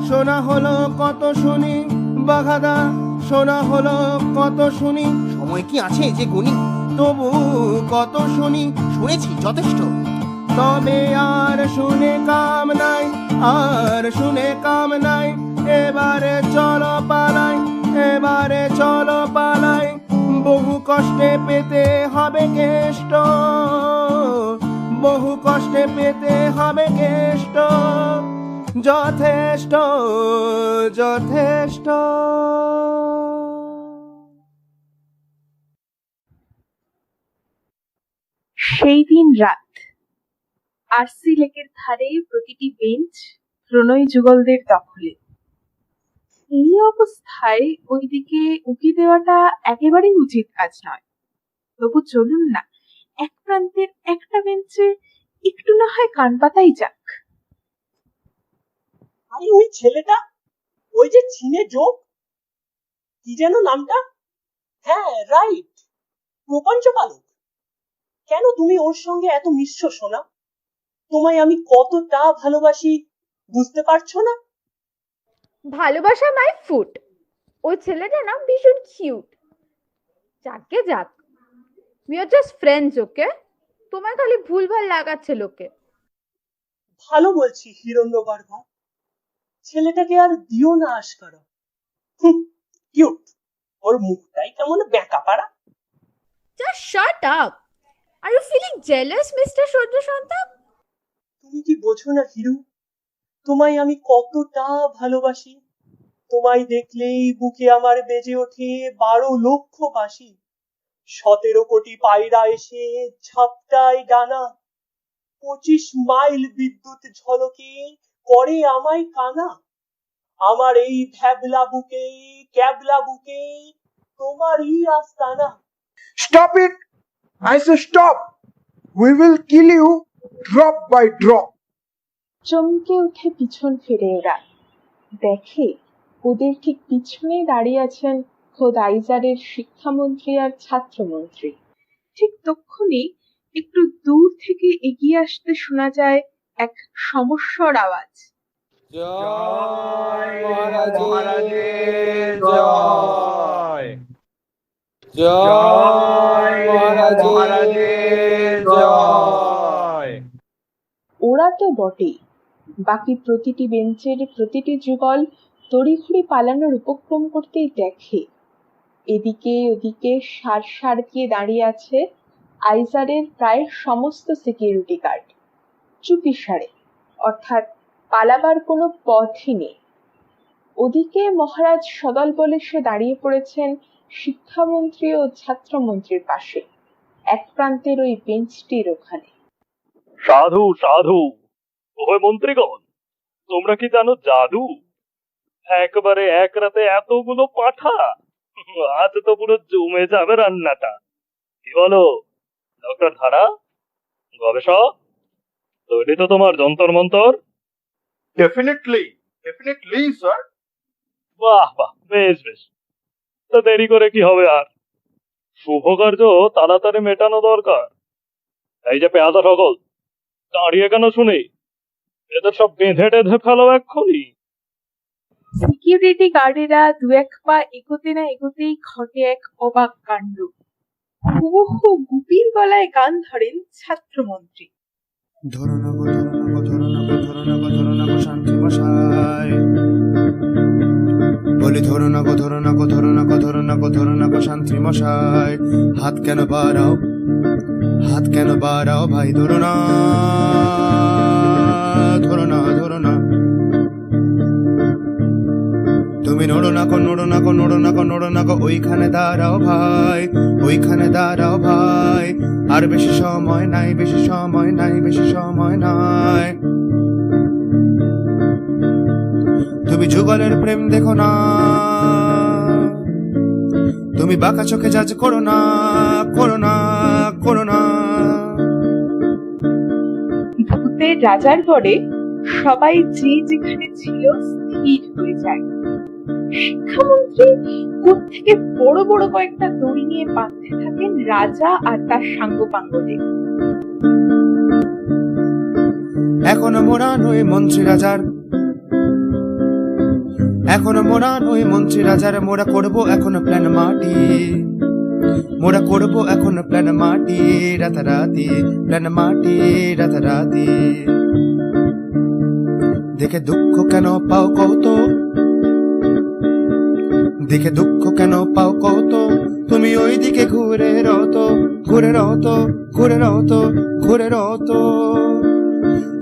শোনা হলো কত শুনি, বাঘাদা শোনা হলো কত শুনি। সময় কি আছে যে গুনি, তবু কত শুনি, শুনেছি যথেষ্ট। তবে আর শুনে কাম নাই, আর শুনে কাম নাই, এবারে চলো পালাই, এবারে চলো পালাই। বহু কষ্টে পেতে হবে কেষ্ট, বহু কষ্টে পেতে হবে কেষ্ট, যথেষ্ট যথেষ্ট। সেই দিন রাত আরসি লেকের ধারে প্রতিটি বেঞ্চ প্রণয় যুগলদের দখলে। এই অবস্থায় ওইদিকে উকি দেওয়াটা একেবারেই উচিত কাজ নয়। তবু চলুন না এক প্রান্তের একটা বেঞ্চে একটু না হয় কান পাতাই যাক। আরে ওই ছেলেটা, ওই যে চীনে যোগ, কি যেন নামটা? হ্যাঁ রাইট, প্রপঞ্চ পালক। কেন তুমি ওর সঙ্গে এত মিশছো সোনা? তোমায় আমি কতটা ভালোবাসি বুঝতে পারছো না? ভালোবাসা মাই ফুট। ওই ছেলেটা না ভীষণ কিউট। যাকে যাক, উই আর জাস্ট ফ্রেন্ডস, ওকে? তোমার খালি ভুলভাল লাগাচ্ছে লোকে। ভালো বলছি হিরণ্যগর্ভা, ছেলেটাকে আর দিও না আশকারা। কিউট, ওর মুখটাই কেমন বেঁকা পাড়া। Just shut up. Are you feeling jealous, mister Surya Santap? তুমি কি বোঝো না হিরু, তোমায় আমি কতটা ভালোবাসি। তোমায় দেখলেই বুকে আমার বেজে ওঠে 12 লক্ষ বাঁশি। 17 কোটি পায়রা এসে ঝাপটায় ডানা, 25 মাইল বিদ্যুৎ ঝলকে করে আমায় কানা। আমার এই ভ্যাবলা বুকে ক্যাবলা বুকে তোমারই আস্তানা। Stop it! I say stop! We will kill you drop by drop. চমকে উঠে পিছন ফিরে ওরা, দেখে ওদের ঠিক পিছনে দাঁড়িয়ে আছেন খোদ আইজারের শিক্ষামন্ত্রী আর ছাত্রমন্ত্রী। ঠিক তক্ষুনি একটু দূর থেকে এগিয়ে আসতে শোনা যায় এক সমস্যার আওয়াজ। জয় মহারাজের জয়, জয় মহারাজের জয়। ওরা তো বটেই, বাকি প্রতিটি বেঞ্চের প্রতিটি যুগল তড়িঘড়ি পালানোর উপক্রম করতেই দেখে এদিকে ওদিকে সার সার দিয়ে দাঁড়িয়ে আছে আইজারের প্রায় সমস্ত সিকিউরিটি গার্ড, চুপি সারে, অর্থাৎ পালাবার কোনো পথই নেই। ওদিকে মহারাজ সদল বলে সে দাঁড়িয়ে পড়েছেন শিক্ষামন্ত্রী ও ছাত্রমন্ত্রীর পাশে, এক প্রান্তের ওই বেঞ্চটির ওখানে। সাধু সাধু, ওহে মন্ত্রীগণ, তোমরা কি জানো জাদু? একবারে এক রাতে এতগুলো পাঠা, আজ তো পুরো জমে যাবে রান্নাটা। কি বলো ডক্টর ধারা, গবেষক? তৈরি তো তোমার যন্তর মন্তর? Definitely sir. বাহ বাহ, বেশ বেশ। তো দেরি করে কি হবে আর, শুভ কার্য তাড়াতাড়ি মেটানো দরকার। এই যে পেয়াদা সকল, দাঁড়িয়ে কেন শুনি? এদের সব বেঁধে টেঁধে ফেলো এক্ষুনি। সিকিউরিটি গার্ডেরা দু এক পা এগোতে না এগোতেই ঘটে এক অবাক কাণ্ড। হুবহু গুপির গলায় গান ধরেন ছাত্রমন্ত্রী। ধরো না গো, ধরো না গো, ধরো না গো, ধরো না গো, ধরো না গো শান্তি মশাই। বলি ধরো না গো, ধরো না গো, ধরো না গো, ধরো না গো, ধরো না গো শান্তি মশাই। হাত কেন বাড়াও, হাত কেন বাড়াও ভাই, ধরো না, ধরো না, ধরো না। তুমি নড়ো না গো, নড়ো না গো, নড়ো না গো, নড়ো না গো, ওইখানে দাঁড়াও ভাই, ওইখানে দাঁড়াও ভাই। আর বেশি সময় নাই, বেশি সময় নাই, বেশি সময় নাই। তুমি যুগলের প্রেম দেখো না, তুমি বাঁকা চোখে জাজ করো না, করো না, করো না। ভূতের রাজার গড়ে সবাই যে যেখানে ছিল স্থির হয়ে যায়। শিক্ষামন্ত্রী কোত্থেকে বড় বড় কয়েকটা দড়ি নিয়ে বাঁধতে থাকেন রাজা আর তার সাঙ্গপাঙ্গদের। এখনো মোরা নই মন্ত্রী রাজার, এখনো মোরা নই মন্ত্রী রাজার। মোরা করবো এখনো প্ল্যান মাটি, মোরা করবো এখনো প্ল্যান মাটি, রাতারাতি প্ল্যান মাটি, রাতারাতি। দেখে দুঃখ কেন পাও কত, দেখে দুঃখ কেন পাও কত, তুমি ওই দিকে ঘুরে রত, ঘুরে রত, ঘুরে রত, ঘুরে রত।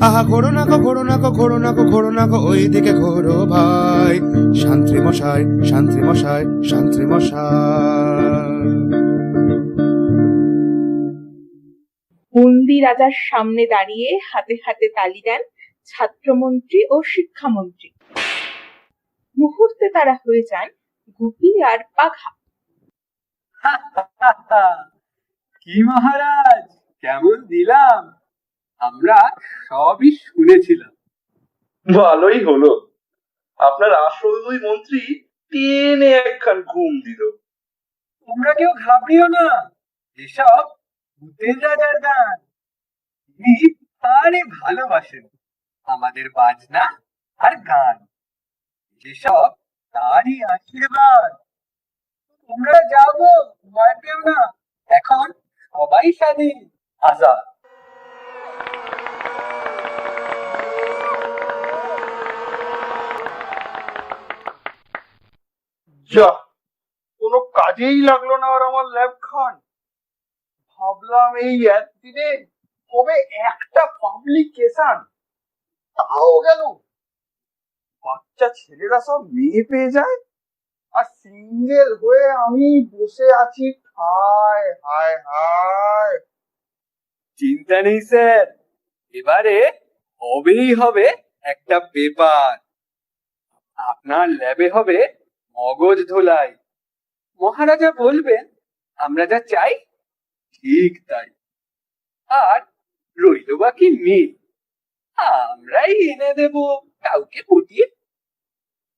আহা ঘোরো না গো, ঘোরো না গো, ঘোরো না গো, ঘোরো না গো, ওই দিকে ঘোরো ভাই। শান্তি মশাই, শান্তি মশাই, শান্তি মশাই। বন্দি রাজার সামনে দাঁড়িয়ে হাতে হাতে তালি দেন ছাত্রমন্ত্রী ও শিক্ষামন্ত্রী। মুহূর্তে তারা হয়ে যান গুপি আর বাঘা। কি মহারাজ, কেমন দিলাম? আমরা সবই শুনেছিলাম। ভালোই হলো, আপনার আসল দুই মন্ত্রী টেনে একখান ঘুম দিল। তোমরা কেউ ঘাবড়িও না, এসব ভূতের রাজার গান। তিনি আরে ভালোবাসেন আমাদের বাজনা আর গান, এসব তারই আশীর্বাদ। তোমরা যাও গো, ভয় পেও না, এখন সবাই স্বাধীন, আজাদ। যা, কোনো কাজেই লাগলো না আর আমার ল্যাব খান। ভাবলাম এই একদিনে কবে একটা পাবলিকেশন, তাও গেল। বাচ্চা ছেলেরা সব মেয়ে পেয়ে যায়, আর সিঙ্গেল হয়ে আমি বসে আছি হায় হায় হায়। চিন্তা নেই স্যার, এবারে হবেই হবে একটা পেপার। আপনার ল্যাবে হবে মগজ ধোলাই। মহারাজা বলবেন আমরা যা চাই ঠিক তাই, আর রইল বাকি মিল আমরাই এনে দেব কাউকে পটিয়ে।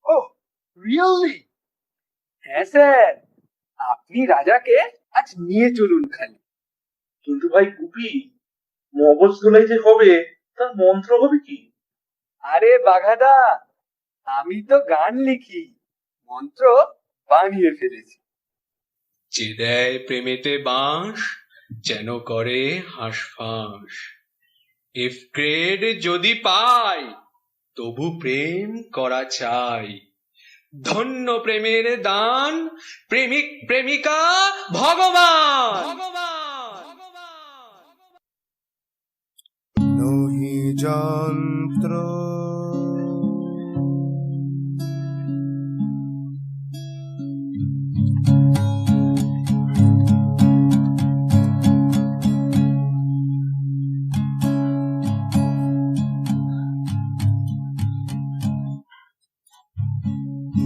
ও রিয়েলি? হ্যাঁ স্যার, আপনি রাজাকে আজ নিয়ে চলুন খালি। কিন্তু ভাই গুপি, মগজ ধোলাই যে হবে তার মন্ত্র হবে কি? আরে বাঘাদা, আমি তো গান লিখি, মন্ত্র বানিয়ে ফেলেছি। যে দেয় প্রেমেতে বাঁশ, যেন করে হাঁসফাঁস। ইফ গ্রেড যদি পাই, তবু প্রেম করা চাই। ধন্য প্রেমের দান, প্রেমিক প্রেমিকা ভগবান। নহি যন্ত্র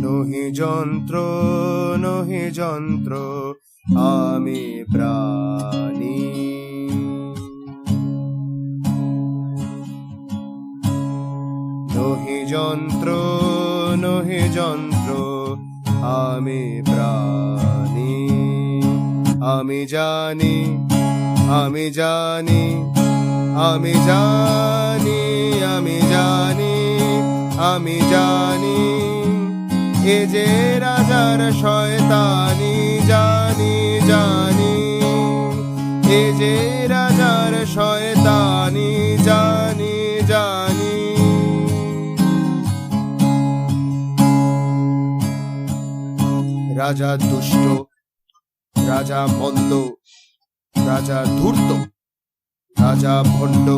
নহি যন্ত্র নহি যন্ত্র আমি প্রাণী। নহি যন্ত্র নহি যন্ত্র আমি প্রাণী। আমি জানি আমি জানি আমি জানি আমি জানি আমি জানি এ যে রাজার শয়তানি। জানি জানি এ যে রাজার শয়তানি। জানি জানি রাজা দুষ্ট, রাজা মন্দ, রাজা ধূর্ত, রাজা ভণ্ড,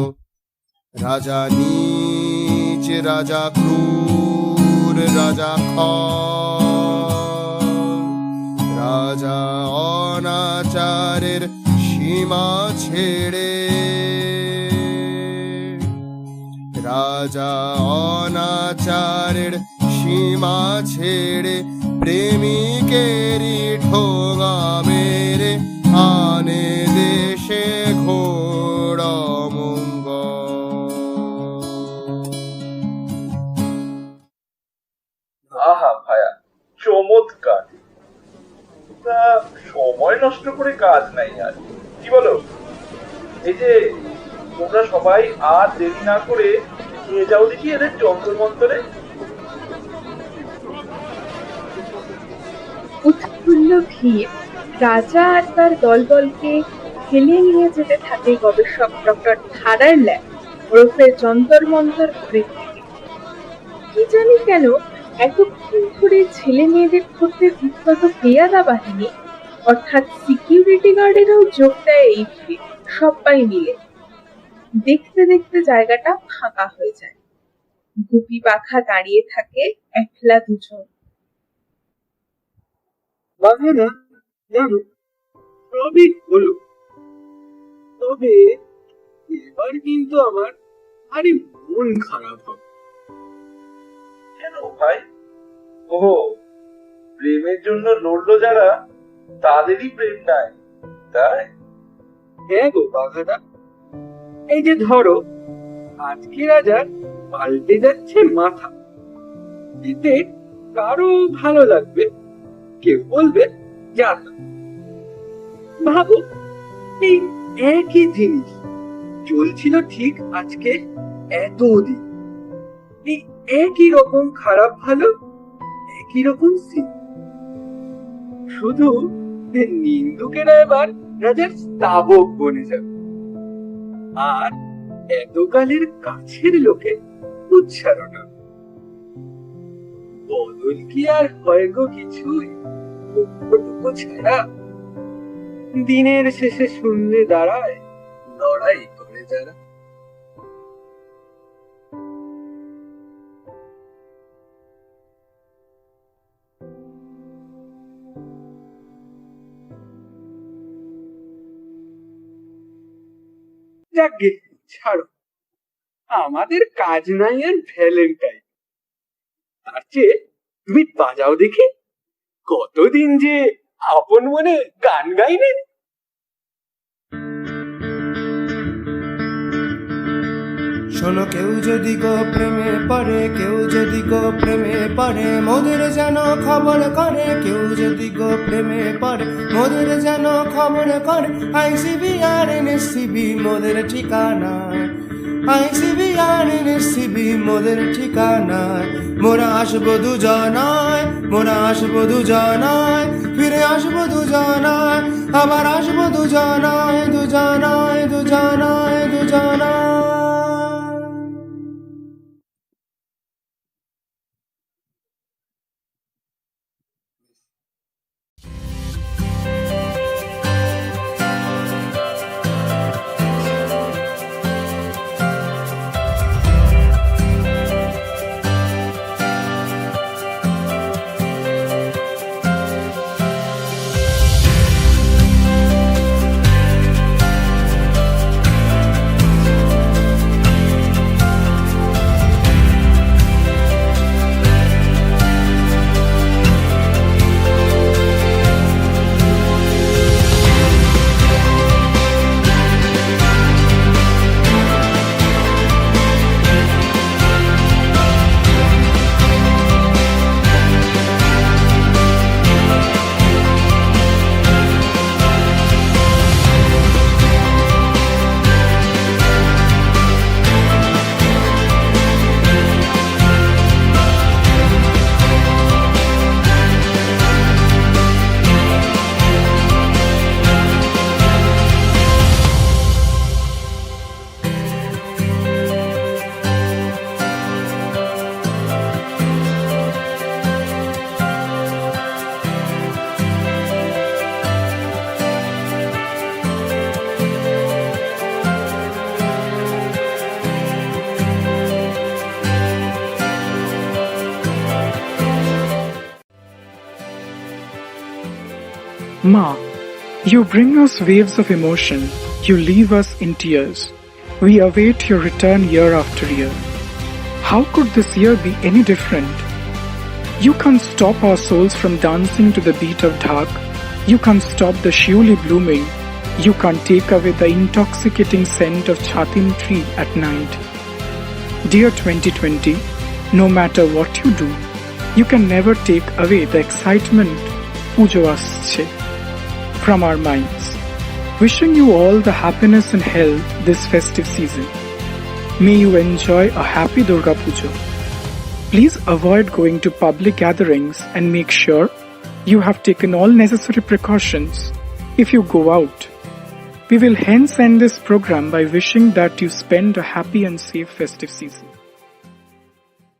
রাজা নীচ, রাজা ক্রূর, রাজা রাজা অনাচারের সীমা ছেড়ে। রাজা অনাচারের সীমা ছেড়ে প্রেমিকেরই ঠোঙা মেরে আনে দেশে ঘোর আহা ভায়া, চমৎকার। তা সময় নষ্ট করে কাজ নাই আর, কি বলো? এই যে তোমরা সবাই আর দেরি না করে নিয়ে যাও দেখি এদের যন্ত্র মন্ত্রে। উৎফুল্ল ভিড় রাজা আর তার দলবলকে ঠেলে নিয়ে যেতে থাকে গবেষক ডক্টর ধারার ল্যাব ওরফে যন্তর মন্তর ঘুরে থেকে। কি জানি কেন এতক্ষণ ধরে ছেলে মেয়েদের ধরতে বিখ্যাত পেয়াদা বাহিনী অর্থাৎ সিকিউরিটি গার্ডেরাও যোগ দেয় এই ভিড়, সবাই মিলে। দেখতে দেখতে জায়গাটা ফাঁকা হয়ে যায়। গুপি পাখা দাঁড়িয়ে থাকে একলা দুজন। বাঘেরা জানো সবই হলো, তবে এবার কিন্তু আমার আরে মন খারাপ হবে। কেন ভাই? ও, প্রেমের জন্য লড়লো যারা, তাদেরই প্রেম নাই, তাই? হ্যাঁ গো বাঘাটা, এই যে ধরো আজকে রাজার পাল্টে যাচ্ছে মাথা, এতে কারো ভালো লাগবে, কেউ বলবে যাক। ভাবো এই একই জিনিস চলছিল ঠিক আজকে এতদিন, এই একই রকম খারাপ ভালো, একই রকম সিন। শুধু নিন্দুকেরা এবার রাজার স্তাবক বনে যাবে, আর এতকালের কাছের লোকে উচ্চারণ হবে। বদল কি আর হয় গো কিছুই দুঃখটুকু ছাড়া? দিনের শেষে শূন্যে দাঁড়ায় লড়াই করে যারা। যাকগে, ছাড়ো, আমাদের কাজ নাই আর ভ্যালেন্টাইন। তার চেয়ে তুমি বাজাও দেখি, কতদিন যে আপন মনে গান গাইনি। শোনো, কেউ যদি গো প্রেমে পড়ে, কেউ যদি গো প্রেমে পড়ে, মোদের যেন খবর করে। কেউ যদি গো প্রেমে পড়ে, মোদের যেন খবর করে। আইসিবি আর এনএসসিবি মোদের ঠিকানায়, আইসিবি আর এনএসসিবি মোদের ঠিকানায়। মোরা আসবো দুজনায়, মোরা আসবো দুজনায়, ফিরে আসবো দুজনায়, আবার আসবো দুজনায়, দুজনায়, দুজনায়, দুজনায়। Ma, you bring us waves of emotion, you leave us in tears. We await your return year after year. How could this year be any different? You can't stop our souls from dancing to the beat of dhak. You can't stop the shiuli blooming. You can't take away the intoxicating scent of chatim tree at night. Dear 2020, no matter what you do, you can never take away the excitement pujo asche from our minds. Wishing you all the happiness and health this festive season. May you enjoy a happy Durga Puja. Please avoid going to public gatherings and make sure you have taken all necessary precautions if you go out. We will hence end this program by wishing that you spend a happy and safe festive season.